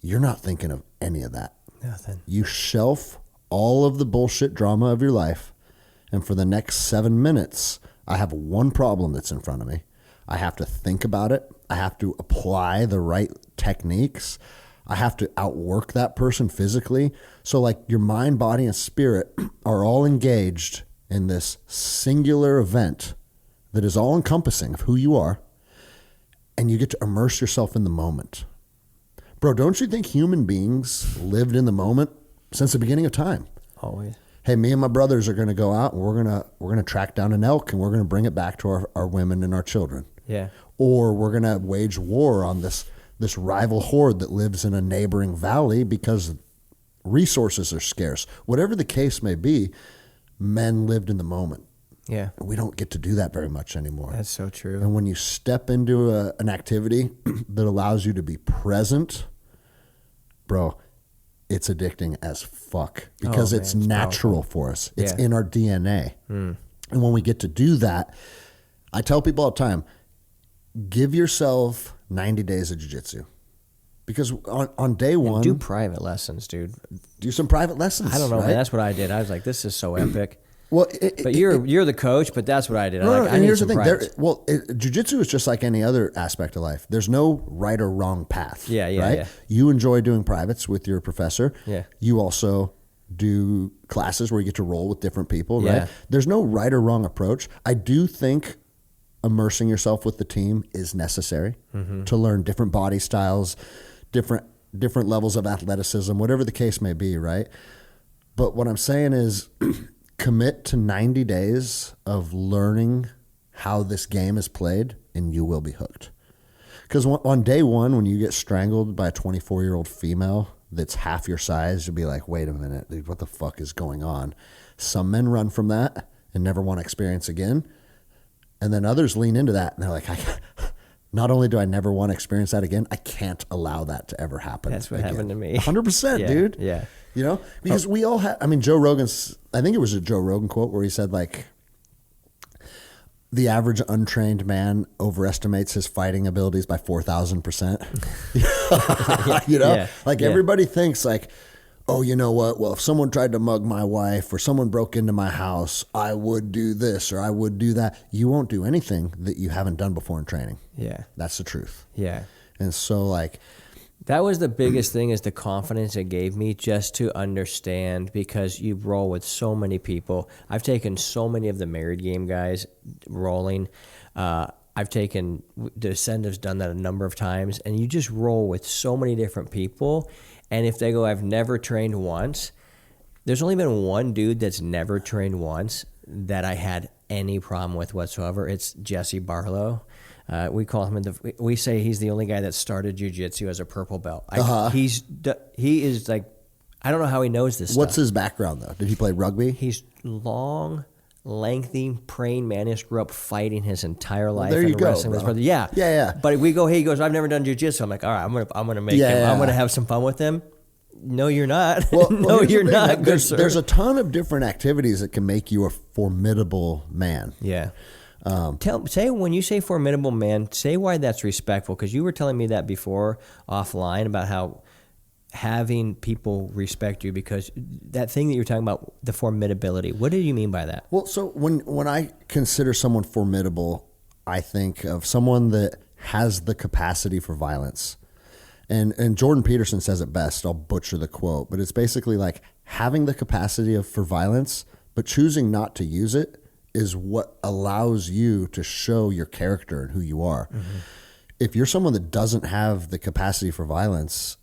you're not thinking of any of that. Nothing. You shelf all of the bullshit drama of your life, and for the next 7 minutes, I have one problem that's in front of me. I have to think about it. I have to apply the right techniques. I have to outwork that person physically. So like your mind, body, and spirit are all engaged in this singular event that is all encompassing of who you are, and you get to immerse yourself in the moment. Bro, don't you think human beings lived in the moment since the beginning of time? Always. Hey, me and my brothers are going to go out and we're going to track down an elk and we're going to bring it back to our women and our children. Yeah. Or we're going to wage war on this rival horde that lives in a neighboring valley because resources are scarce. Whatever the case may be, men lived in the moment. Yeah. We don't get to do that very much anymore. That's so true. And when you step into an activity that allows you to be present, bro, it's addicting as fuck because it's natural powerful for us. It's in our DNA. And when we get to do that, I tell people all the time, give yourself 90 days of jiu-jitsu. Because on day one... do private lessons, dude. Do some private lessons. I don't know, right? man. That's what I did. I was like, this is so epic. Well, but you're the coach, but that's what I did. No, I and need here's the some thing. Jiu-jitsu is just like any other aspect of life. There's no right or wrong path. Yeah, right? yeah. You enjoy doing privates with your professor. Yeah. You also do classes where you get to roll with different people, Yeah. right? There's no right or wrong approach. I do think immersing yourself with the team is necessary to learn different body styles, different levels of athleticism, whatever the case may be, right? But what I'm saying is commit to 90 days of learning how this game is played, and you will be hooked. Because on day one, when you get strangled by a 24-year-old female that's half your size, you'll be like, wait a minute, dude, what the fuck is going on? Some men run from that and never want to experience again. And then others lean into that, and they're like, not only do I never want to experience that again, I can't allow that to ever happen. That's what again. happened to me. 100%, dude. Yeah. You know, because we all have, I mean, Joe Rogan's, I think it was a Joe Rogan quote where he said, like, the average untrained man overestimates his fighting abilities by 4,000%. You know, everybody thinks like, oh, you know what? Well, if someone tried to mug my wife or someone broke into my house, I would do this or I would do that. You won't do anything that you haven't done before in training. Yeah. That's the truth. Yeah. And so like, that was the biggest thing, is the confidence it gave me just to understand, because you roll with so many people. I've taken so many of the married game guys rolling. I've taken, Descendants done that a number of times, and you just roll with so many different people. And if they go, I've never trained once, there's only been one dude that's never trained once that I had any problem with whatsoever. It's Jesse Barlow. We call him we say he's the only guy that started jiu-jitsu as a purple belt. He is like, I don't know how he knows this what's stuff. his background though? Did he play rugby? He's long, lengthy, praying mantis, grew up fighting his entire life. There you go, wrestling with his bro. brother. Yeah. Yeah. But he goes, I've never done jiu-jitsu. I'm like, all right, I'm gonna make him. I'm gonna have some fun with him. No, you're not. Well, no, you're not. Good sir. There's a ton of different activities that can make you a formidable man. Yeah. Say when you say formidable man, say why that's respectful, because you were telling me that before offline about how having people respect you, because that thing that you're talking about, the formidability. What do you mean by that? Well, so when I consider someone formidable, I think of someone that has the capacity for violence. And Jordan Peterson says it best. I'll butcher the quote, but it's basically like having the capacity for violence, but choosing not to use it is what allows you to show your character and who you are. Mm-hmm. If you're someone that doesn't have the capacity for violence,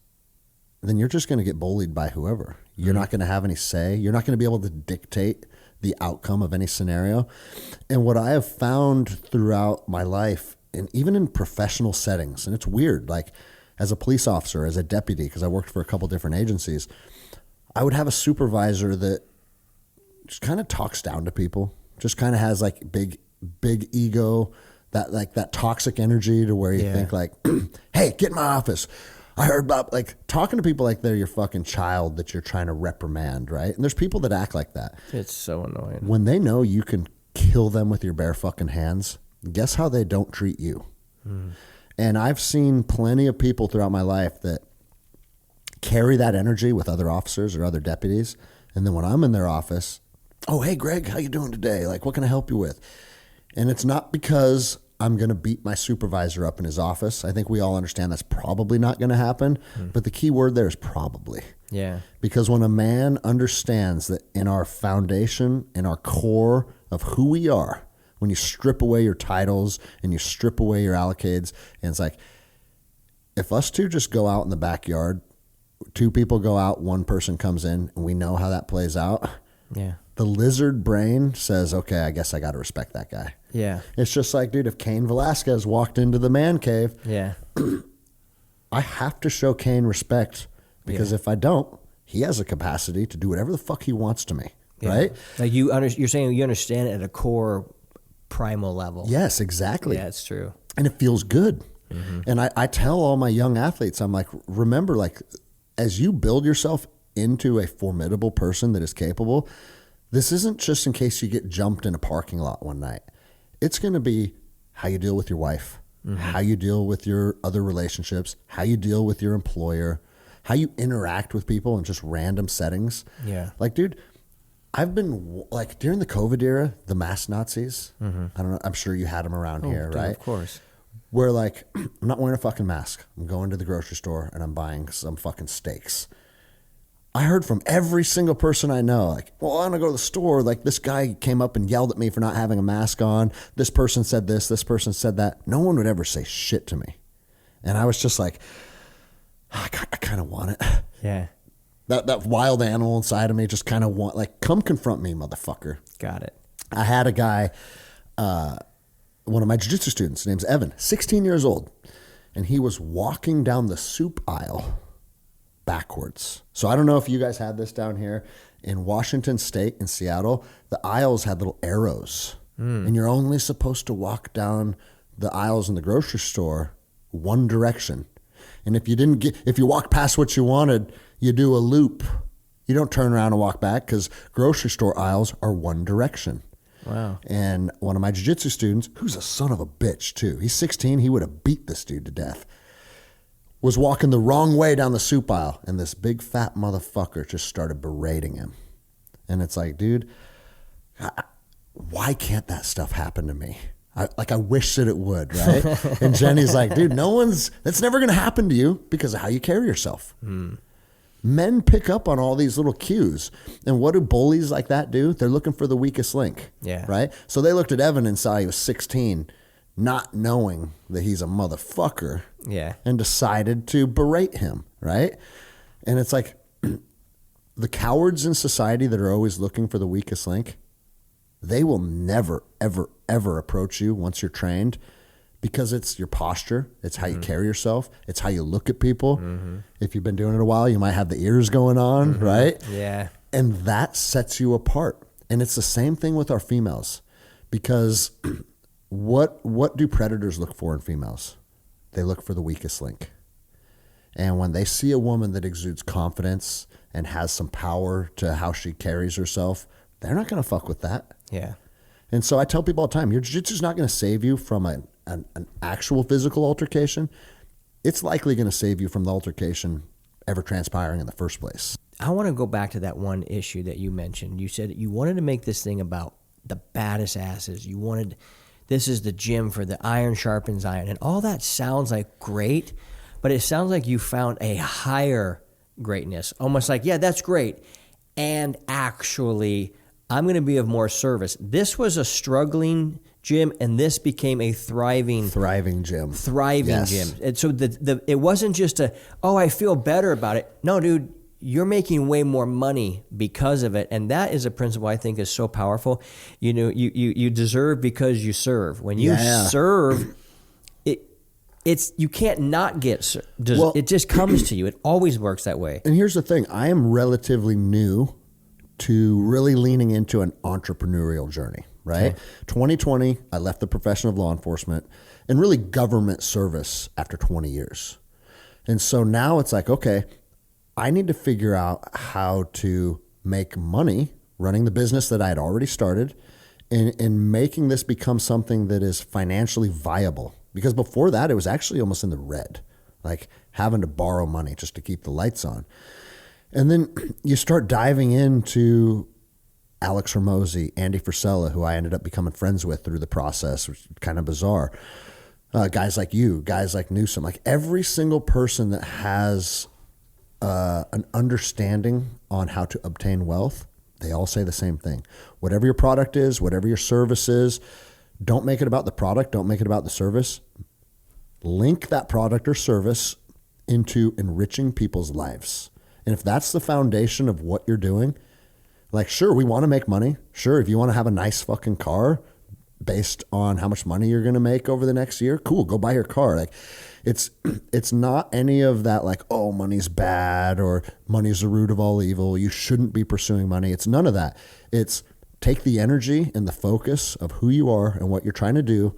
then you're just going to get bullied by whoever. You're not going to have any say. You're not going to be able to dictate the outcome of any scenario. And what I have found throughout my life, and even in professional settings, and it's weird, like as a police officer, as a deputy, because I worked for a couple different agencies, I would have a supervisor that just kind of talks down to people, just kind of has like big ego, that toxic energy to where you think like, hey, get in my office. I heard about, like, talking to people like they're your fucking child that you're trying to reprimand, right? And there's people that act like that. It's so annoying. When they know you can kill them with your bare fucking hands, guess how they don't treat you? And I've seen plenty of people throughout my life that carry that energy with other officers or other deputies. And then when I'm in their office, oh, hey, Greg, how you doing today? Like, what can I help you with? And it's not because I'm going to beat my supervisor up in his office. I think we all understand that's probably not going to happen. But the key word there is probably. Yeah. Because when a man understands that in our foundation, in our core of who we are, when you strip away your titles and you strip away your allocates, and it's like, if us two just go out in the backyard, two people go out, one person comes in, and we know how that plays out. Yeah. The lizard brain says, okay, I guess I got to respect that guy. Yeah. It's just like, dude, if Cain Velasquez walked into the man cave, Yeah. I have to show Cain respect, because if I don't, he has a capacity to do whatever the fuck he wants to me, right? Like you're saying you understand it at a core primal level. Yes, exactly. Yeah, it's true. And it feels good. And I tell all my young athletes, I'm like, remember, like, as you build yourself into a formidable person that is capable, this isn't just in case you get jumped in a parking lot one night. It's going to be how you deal with your wife, how you deal with your other relationships, how you deal with your employer, how you interact with people in just random settings. Yeah. Like, dude, I've been, like, during the COVID era, the mask Nazis, I don't know, I'm sure you had them around here, Dude, right? Of course. Where, like, I'm not wearing a fucking mask. I'm going to the grocery store and I'm buying some fucking steaks. I heard from every single person I know, like, well, I'm going to go to the store. Like, this guy came up and yelled at me for not having a mask on. This person said this person said that. No one would ever say shit to me. And I was just like, I kind of want it. Yeah. That wild animal inside of me just kind of want, like, come confront me, motherfucker. Got it. I had a guy, one of my jiu-jitsu students, his name's Evan, 16 years old. And he was walking down the soup aisle backwards. So I don't know if you guys had this down here. In Washington State, in Seattle, the aisles had little arrows. And you're only supposed to walk down the aisles in the grocery store one direction. And if you walk past what you wanted, you do a loop. You don't turn around and walk back, because grocery store aisles are one direction. Wow. And one of my jiu-jitsu students, who's a son of a bitch too, he's 16, he would have beat this dude to death, was walking the wrong way down the soup aisle, and this big fat motherfucker just started berating him. And it's like, dude, why can't that stuff happen to me? I wish that it would, right? And Jenny's like, dude, that's never going to happen to you because of how you carry yourself. Men pick up on all these little cues. And what do bullies like that do? They're looking for the weakest link. Yeah. Right? So they looked at Evan and saw he was 16, not knowing that he's a motherfucker. Yeah. And decided to berate him. Right? And it's like the cowards in society that are always looking for the weakest link, they will never, ever, ever approach you once you're trained because it's your posture. It's how you carry yourself. It's how you look at people. If you've been doing it a while, you might have the ears going on, right? Yeah. And that sets you apart. And it's the same thing with our females because what do predators look for in females? They look for the weakest link. And when they see a woman that exudes confidence and has some power to how she carries herself, they're not going to fuck with that. Yeah. And so I tell people all the time, your jiu-jitsu is not going to save you from an actual physical altercation. It's likely going to save you from the altercation ever transpiring in the first place. I want to go back to that one issue that you mentioned. You said you wanted to make this thing about the baddest asses. You wanted, this is the gym for the iron sharpens iron. And all that sounds like great, but it sounds like you found a higher greatness. Almost like, yeah, that's great. And actually, I'm going to be of more service. This was a struggling gym, and this became a thriving gym. Yes. Gym. And so it wasn't just I feel better about it. No, dude, you're making way more money because of it, and that is a principle I think is so powerful. You know, you deserve because you serve. When you serve, it's you can't not get. It just comes to you. It always works that way. And here's the thing: I am relatively new to really leaning into an entrepreneurial journey, right? Okay. 2020, I left the profession of law enforcement and really government service after 20 years. And so now it's like, okay, I need to figure out how to make money running the business that I had already started and making this become something that is financially viable. Because before that, it was actually almost in the red, like having to borrow money just to keep the lights on. And then you start diving into Alex Hormozi, Andy Frisella, who I ended up becoming friends with through the process, which is kind of bizarre. Guys like you, guys like Newsom, like every single person that has an understanding on how to obtain wealth, they all say the same thing. Whatever your product is, whatever your service is, don't make it about the product, don't make it about the service. Link that product or service into enriching people's lives. And if that's the foundation of what you're doing, like, sure, we want to make money. Sure, if you want to have a nice fucking car based on how much money you're going to make over the next year, cool, go buy your car. Like, it's not any of that like, oh, money's bad or money's the root of all evil. You shouldn't be pursuing money. It's none of that. It's take the energy and the focus of who you are and what you're trying to do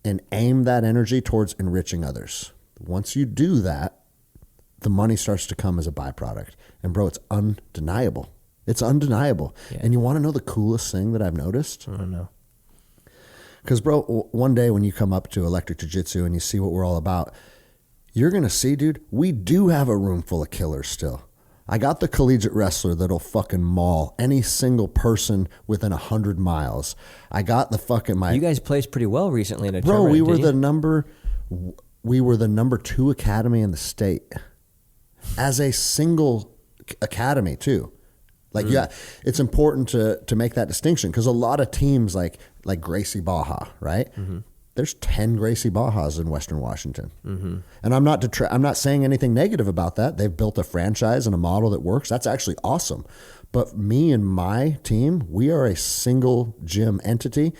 and aim that energy towards enriching others. Once you do that, the money starts to come as a byproduct. And bro, it's undeniable. It's undeniable. Yeah. And you want to know the coolest thing that I've noticed? I don't know. Because bro, one day when you come up to Electric Jiu-Jitsu and you see what we're all about, you're going to see, dude, we do have a room full of killers still. I got the collegiate wrestler that'll fucking maul any single person within 100 miles. I got the fucking You guys placed pretty well recently in a bro, tournament. we were the number 2 academy in the state. As a single academy too. Like, yeah, it's important to make that distinction because a lot of teams like Gracie Baja, right? There's 10 Gracie Bajas in Western Washington. And I'm not saying anything negative about that. They've built a franchise and a model that works. That's actually awesome. But me and my team, we are a single gym entity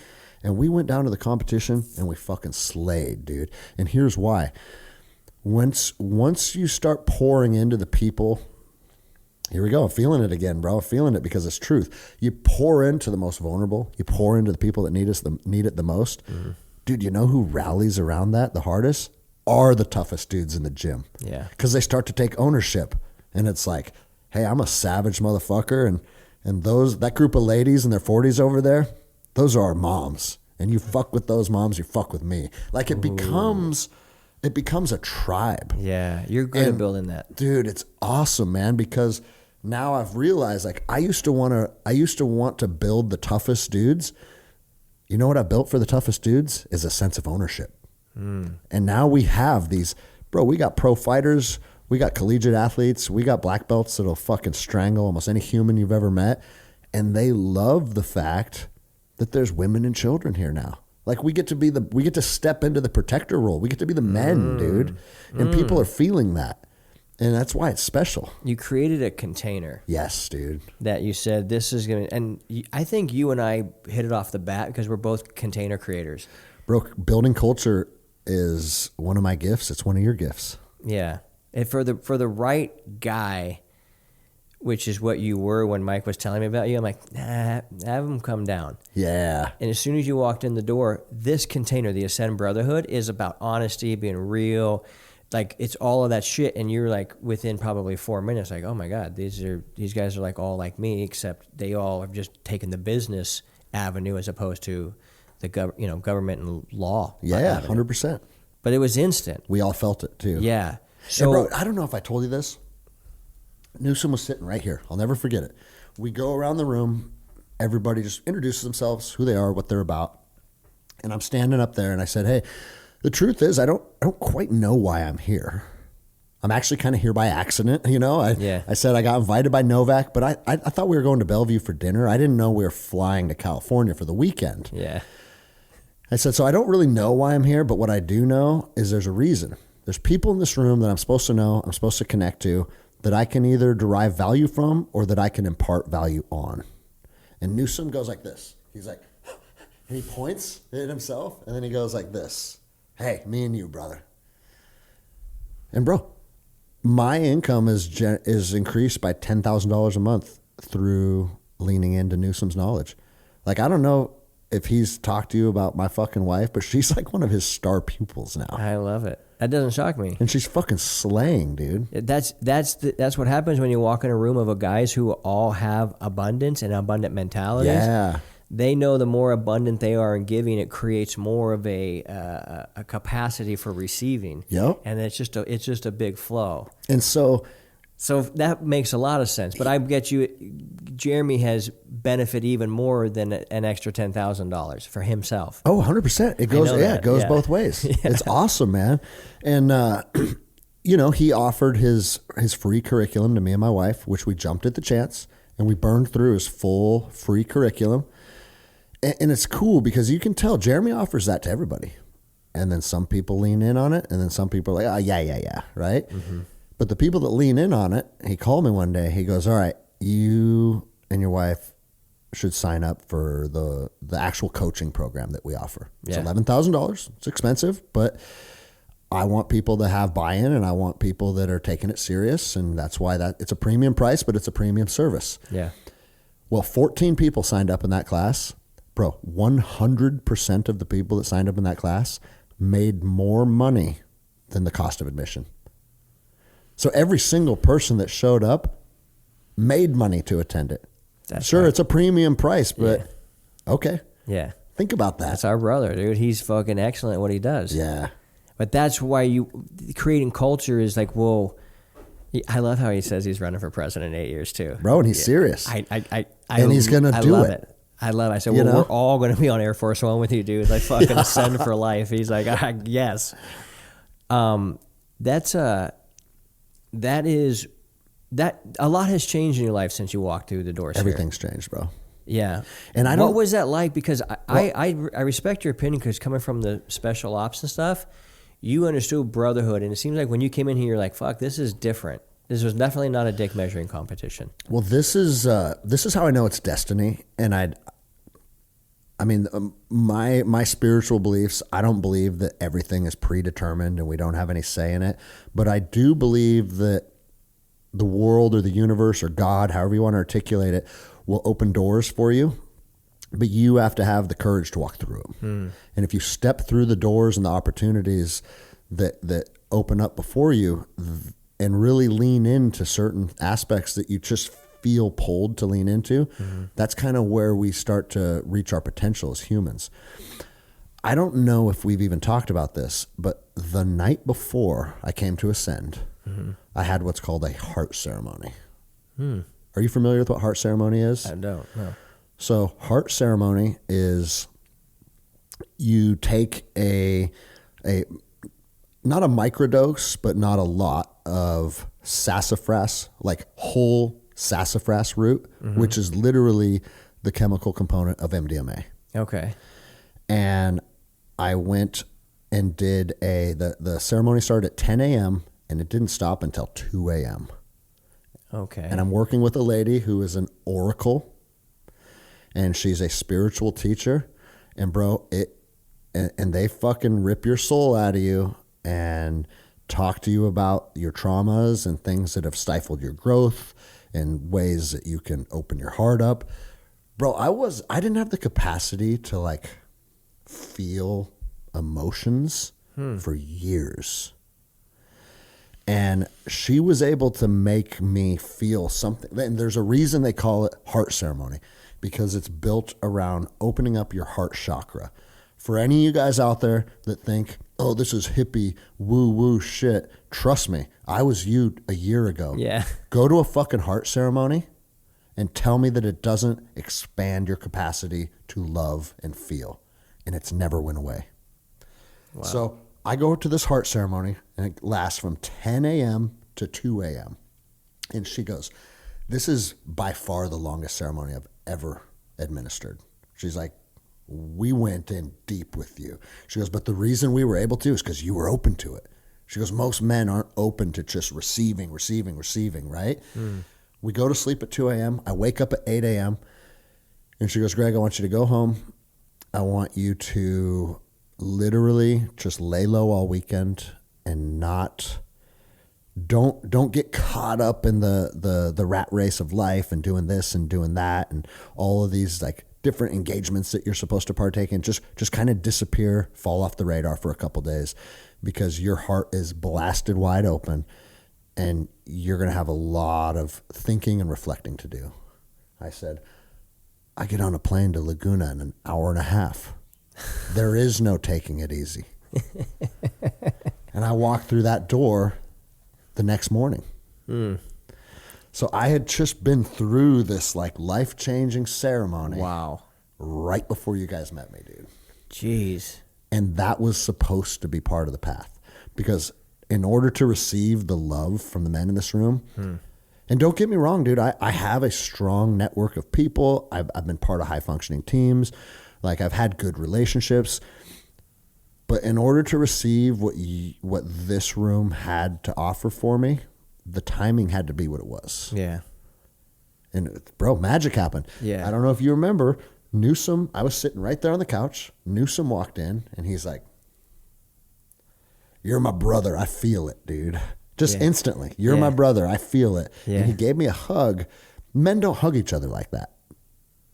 and we went down to the competition and we fucking slayed, dude. And here's why. Once you start pouring into the people, here we go, feeling it again, bro, feeling it because it's truth. You pour into the most vulnerable. You pour into the people that need it the most. Dude, you know who rallies around that the hardest? Are the toughest dudes in the gym. Yeah. Because they start to take ownership. And it's like, hey, I'm a savage motherfucker. And that group of ladies in their 40s over there, those are our moms. And you fuck with those moms, you fuck with me. Like it becomes a tribe. Yeah, you're good at building that. Dude, it's awesome, man, because now I've realized like I used to want to build the toughest dudes you know what I built for the toughest dudes is a sense of ownership. And now we have these, bro, we got pro fighters, we got collegiate athletes, we got black belts that'll fucking strangle almost any human you've ever met. And they love the fact that there's women and children here now. Like we get to step into the protector role. We get to be the men, dude. And people are feeling that. And that's why it's special. You created a container. Yes, dude. That you said this is going to, and I think you and I hit it off the bat because we're both container creators. Bro, building culture is one of my gifts. It's one of your gifts. Yeah. And for the right guy, which is what you were when Mike was telling me about you, I'm like, nah, have him come down. Yeah. And as soon as you walked in the door, this container, the Ascend Brotherhood, is about honesty, being real. Like, it's all of that shit. And you're like, within probably 4 minutes, like, oh my God, these guys are like all like me, except they all have just taken the business avenue as opposed to the government and law. Yeah, 100%. But it was instant. We all felt it too. Yeah. So, bro, I don't know if I told you this. Newsom was sitting right here. I'll never forget it. We go around the room. Everybody just introduces themselves, who they are, what they're about. And I'm standing up there and I said, hey, the truth is I don't quite know why I'm here. I'm actually kind of here by accident, you know. I said I got invited by Novak, but I thought we were going to Bellevue for dinner. I didn't know we were flying to California for the weekend. Yeah. I said, so I don't really know why I'm here, but what I do know is there's a reason. There's people in this room that I'm supposed to know, I'm supposed to connect to, that I can either derive value from or that I can impart value on. And Newsom goes like this. He's like, and he points at himself, and then he goes like this. Hey, me and you, brother. And bro, my income is increased by $10,000 a month through leaning into Newsom's knowledge. Like, I don't know if he's talked to you about my fucking wife, but she's like one of his star pupils now. I love it. That doesn't shock me. And she's fucking slaying, dude. That's what happens when you walk in a room of guys who all have abundance and abundant mentalities. Yeah. They know the more abundant they are in giving, it creates more of a capacity for receiving. Yep. And it's just a big flow. And so that makes a lot of sense. But I bet you, Jeremy has benefit even more than an extra $10,000 for himself. Oh, 100%. It goes both ways. Yeah. It's awesome, man. And he offered his free curriculum to me and my wife, which we jumped at the chance, and we burned through his full free curriculum. And it's cool because you can tell Jeremy offers that to everybody. And then some people lean in on it, and then some people are like, oh, yeah, right? Mm-hmm. But the people that lean in on it, he called me one day. He goes, all right, you and your wife should sign up for the actual coaching program that we offer. It's $11,000. It's expensive, but I want people to have buy-in, and I want people that are taking it serious, and that's why it's a premium price, but it's a premium service. Yeah. Well, 14 people signed up in that class. Bro, 100% of the people that signed up in that class made more money than the cost of admission. So every single person that showed up made money to attend it. That's sure, right. It's a premium price, but okay. Yeah. Think about that. That's our brother, dude. He's fucking excellent at what he does. Yeah. But that's why creating culture is like, whoa. I love how he says he's running for president in 8 years too. Bro, and he's serious. And he's going to do it. I love it. I said, well, we're all going to be on Air Force One with you, dude. Like fucking Ascend for life. He's like, yes. That a lot has changed in your life since you walked through the doors. Everything's changed, bro. Yeah. And what was that like? Because I respect your opinion, because coming from the special ops and stuff, you understood brotherhood, and it seems like when you came in here, you're like, fuck, this is different. This was definitely not a dick measuring competition. Well, this is how I know it's destiny. And my spiritual beliefs, I don't believe that everything is predetermined and we don't have any say in it. But I do believe that the world or the universe or God, however you want to articulate it, will open doors for you. But you have to have the courage to walk through them. And if you step through the doors and the opportunities that open up before you and really lean into certain aspects that you just feel pulled to lean into, that's kind of where we start to reach our potential as humans. I don't know if we've even talked about this, but the night before I came to Ascend, I had what's called a heart ceremony. Are you familiar with what heart ceremony is? I don't, no. So heart ceremony is you take a not a microdose, but not a lot of sassafras, like whole sassafras root, which is literally the chemical component of MDMA. Okay. And I went and did the ceremony started at 10 a.m. and it didn't stop until 2 a.m. Okay. And I'm working with a lady who is an oracle, and she's a spiritual teacher. And bro, and they fucking rip your soul out of you and talk to you about your traumas and things that have stifled your growth and ways that you can open your heart up. Bro, I didn't have the capacity to like feel emotions for years. And she was able to make me feel something. And there's a reason they call it heart ceremony, because it's built around opening up your heart chakra. For any of you guys out there that think, oh, this is hippie woo-woo shit, trust me, I was you a year ago. Yeah. Go to a fucking heart ceremony and tell me that it doesn't expand your capacity to love and feel. And it's never went away. Wow. So I go to this heart ceremony, and it lasts from 10 a.m. to 2 a.m. And she goes, this is by far the longest ceremony I've ever administered. She's like, we went in deep with you. She goes, but the reason we were able to is because you were open to it. She goes, most men aren't open to just receiving, right? We go to sleep at 2 a.m. I wake up at 8 a.m. And she goes, Greg, I want you to go home. I want you to literally just lay low all weekend and don't get caught up in the rat race of life and doing this and doing that and all of these like different engagements that you're supposed to partake in. Just kind of disappear, fall off the radar for a couple days, because your heart is blasted wide open and you're going to have a lot of thinking and reflecting to do. I said, I get on a plane to Laguna in an hour and a half. There is no taking it easy. And I walked through that door the next morning. So I had just been through this like life-changing ceremony. Wow. Right before you guys met me, dude. Jeez. And that was supposed to be part of the path, because in order to receive the love from the men in this room, and don't get me wrong, dude, I have a strong network of people. I've been part of high-functioning teams. Like, I've had good relationships. But in order to receive what this room had to offer for me, the timing had to be what it was. Yeah. And, bro, magic happened. Yeah. I don't know if you remember, Newsom, I was sitting right there on the couch. Newsom walked in, and he's like, you're my brother. I feel it, dude. Just instantly. You're my brother. I feel it. Yeah. And he gave me a hug. Men don't hug each other like that.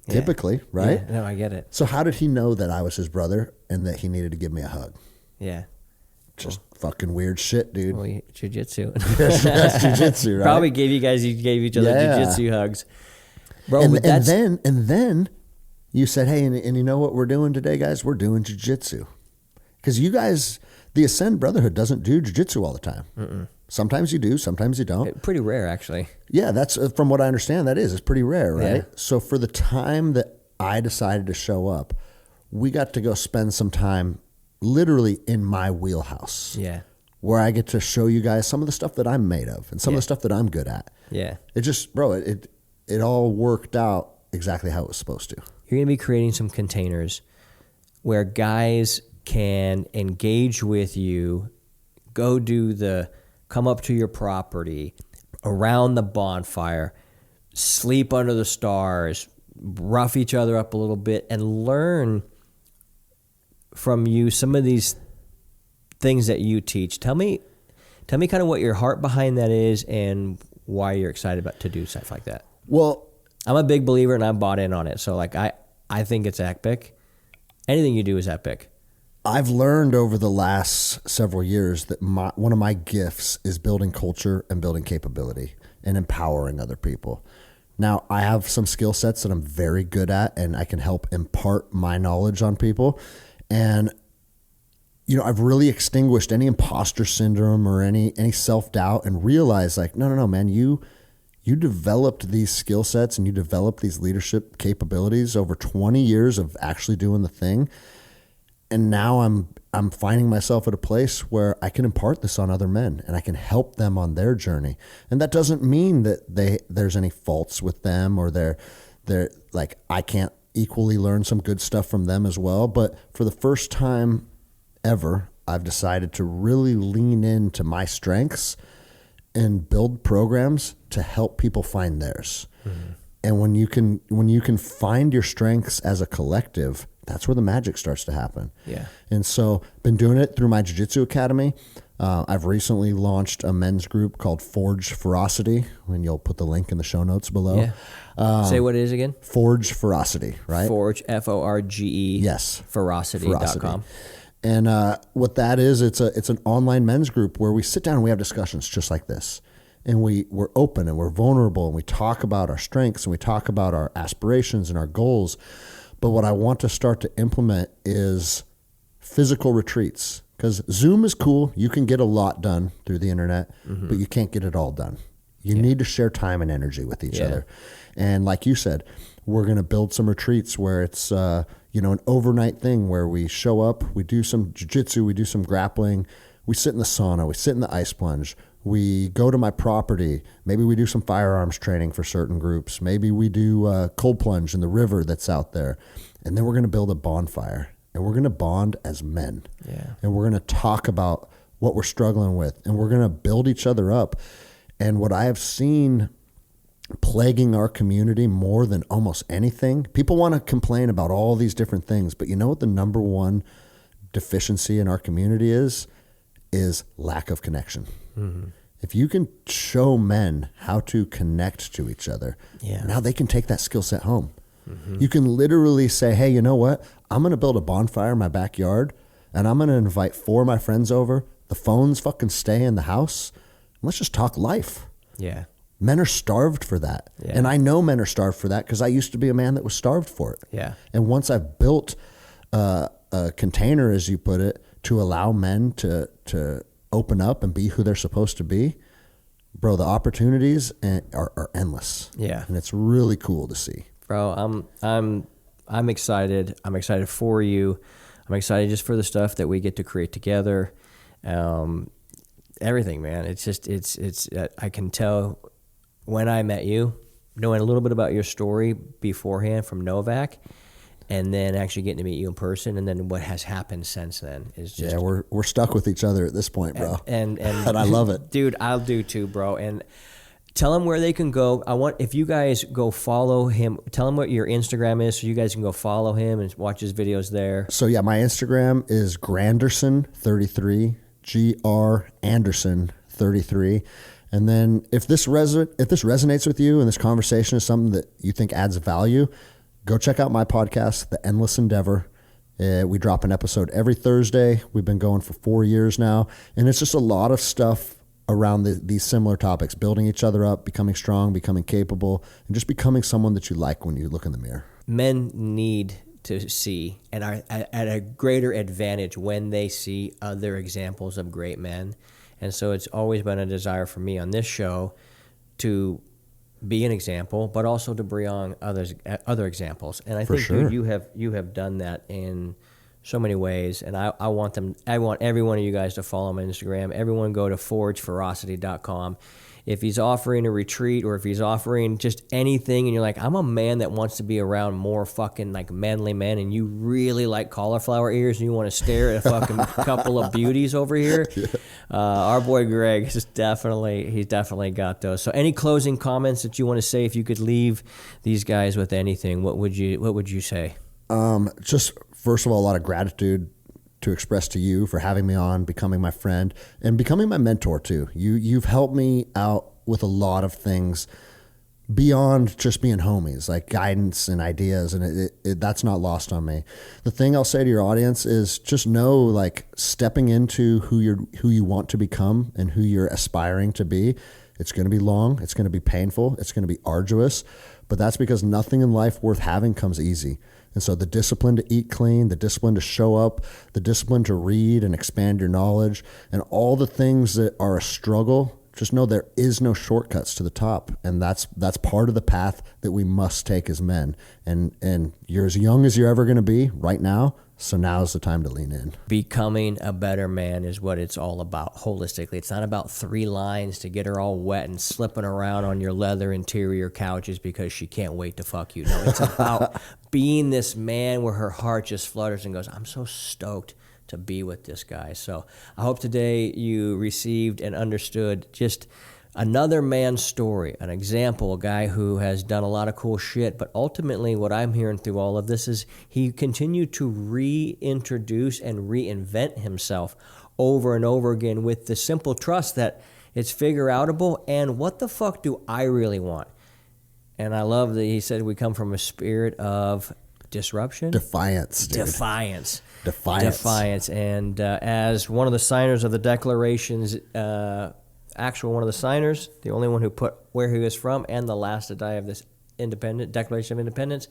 Typically, right? Yeah. No, I get it. So how did he know that I was his brother and that he needed to give me a hug? Yeah. Just fucking weird shit, dude. Well, jiu-jitsu. That's jiu-jitsu, right? Probably gave each other jiu-jitsu hugs. Bro, and then you said, hey, and you know what we're doing today, guys? We're doing jiu-jitsu. Because you guys, the Ascend Brotherhood doesn't do jiu-jitsu all the time. Mm-mm. Sometimes you do, sometimes you don't. Pretty rare, actually. Yeah, that's from what I understand. It's pretty rare, right? Yeah. So for the time that I decided to show up, we got to go spend some time literally in my wheelhouse. Yeah. Where I get to show you guys some of the stuff that I'm made of and some of the stuff that I'm good at. Yeah. It just, bro, it all worked out exactly how it was supposed to. You're going to be creating some containers where guys can engage with you, come up to your property, around the bonfire, sleep under the stars, rough each other up a little bit, and learn from you some of these things that you teach. Tell me kind of what your heart behind that is and why you're excited to do stuff like that. Well, I'm a big believer and I'm bought in on it. So like I think it's epic. Anything you do is epic. I've learned over the last several years that one of my gifts is building culture and building capability and empowering other people. Now, I have some skill sets that I'm very good at, and I can help impart my knowledge on people. And, you know, I've really extinguished any imposter syndrome or any self-doubt and realized like, no, man, you developed these skill sets and you developed these leadership capabilities over 20 years of actually doing the thing. and now I'm finding myself at a place where I can impart this on other men and I can help them on their journey. And that doesn't mean that there's any faults with them, or they're like, I can't equally learn some good stuff from them as well. But for the first time ever, I've decided to really lean into my strengths and build programs to help people find theirs. Mm-hmm. And when you can find your strengths as a collective, that's where the magic starts to happen. Yeah. And so been doing it through my Jiu-Jitsu Academy. I've recently launched a men's group called Forge Ferocity, and you'll put the link in the show notes below. Yeah. Say what it is again? Forge Ferocity, right? Forge, Forge. Yes. Ferocity.com. And what that is, it's an online men's group where we sit down and we have discussions just like this. And we're open and we're vulnerable and we talk about our strengths and we talk about our aspirations and our goals. But what I want to start to implement is physical retreats, because Zoom is cool. You can get a lot done through the internet, mm-hmm. but you can't get it all done. You need to share time and energy with each other. And like you said, we're going to build some retreats where it's, an overnight thing where we show up, we do some jiu-jitsu, we do some grappling, we sit in the sauna, we sit in the ice plunge, we go to my property, maybe we do some firearms training for certain groups, maybe we do cold plunge in the river that's out there, and then we're going to build a bonfire, and we're going to bond as men, and we're going to talk about what we're struggling with, and we're going to build each other up. And what I have seen plaguing our community more than almost anything, people want to complain about all these different things, but you know what the number one deficiency in our community is lack of connection. Mm-hmm. If you can show men how to connect to each other, now they can take that skill set home. Mm-hmm. You can literally say, hey, you know what? I'm going to build a bonfire in my backyard and I'm going to invite 4 of my friends over. The phones fucking stay in the house. Let's just talk life. Yeah. Men are starved for that. Yeah. And I know men are starved for that because I used to be a man that was starved for it. Yeah. And once I've built a container, as you put it, to allow men to open up and be who they're supposed to be, bro, the opportunities are endless. Yeah. And it's really cool to see. Bro, I'm excited. I'm excited for you. I'm excited just for the stuff that we get to create together. Everything, man. It's just, it's I can tell when I met you, knowing a little bit about your story beforehand from Novak, and then actually getting to meet you in person, and then what has happened since then is just... Yeah, we're stuck with each other at this point, bro. And I love it. Dude, I'll do too, bro. And tell them where they can go. If you guys go follow him, tell him what your Instagram is so you guys can go follow him and watch his videos there. So yeah, my Instagram is Granderson33, G.R. Anderson 33. And then if this resonates with you and this conversation is something that you think adds value, go check out my podcast, The Endless Endeavor. We drop an episode every Thursday. We've been going for 4 years now. And it's just a lot of stuff around these similar topics, building each other up, becoming strong, becoming capable, and just becoming someone that you like when you look in the mirror. Men need to see and are at a greater advantage when they see other examples of great men. And so it's always been a desire for me on this show to be an example, but also to bring on other examples. And I think, dude, you have done that in so many ways. And I want every one of you guys to follow him on Instagram. Everyone go to forgeferocity.com. If he's offering a retreat or if he's offering just anything and you're like, I'm a man that wants to be around more fucking like manly men, and you really like cauliflower ears and you want to stare at a fucking couple of beauties over here, our boy Greg he's definitely got those. So any closing comments that you want to say, if you could leave these guys with anything, what would you say? Just first of all, a lot of gratitude to express to you for having me on, becoming my friend, and becoming my mentor too. You've helped me out with a lot of things beyond just being homies, like guidance and ideas, and that's not lost on me. The thing I'll say to your audience is just know, like, stepping into who you want to become and who you're aspiring to be, it's going to be long, it's going to be painful, it's going to be arduous, but that's because nothing in life worth having comes easy. And so the discipline to eat clean, the discipline to show up, the discipline to read and expand your knowledge, and all the things that are a struggle, just know there is no shortcuts to the top. And that's part of the path that we must take as men. And you're as young as you're ever going to be right now. So now's the time to lean in. Becoming a better man is what it's all about holistically. It's not about 3 lines to get her all wet and slipping around on your leather interior couches because she can't wait to fuck you. No, it's about being this man where her heart just flutters and goes, I'm so stoked to be with this guy. So I hope today you received and understood just another man's story, an example, a guy who has done a lot of cool shit. But ultimately what I'm hearing through all of this is he continued to reintroduce and reinvent himself over and over again with the simple trust that it's figure outable and what the fuck do I really want? And I love that he said we come from a spirit of disruption? Defiance, dude. Defiance. And as one of the signers of the Declarations, one of the signers, the only one who put where he was from and the last to die of this Declaration of Independence,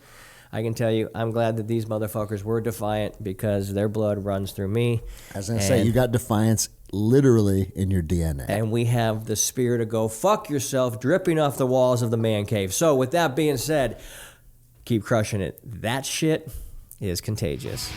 I can tell you I'm glad that these motherfuckers were defiant because their blood runs through me. I was going to say, you got defiance literally in your DNA. And we have the spirit of go fuck yourself dripping off the walls of the man cave. So with that being said, keep crushing it. That shit is contagious.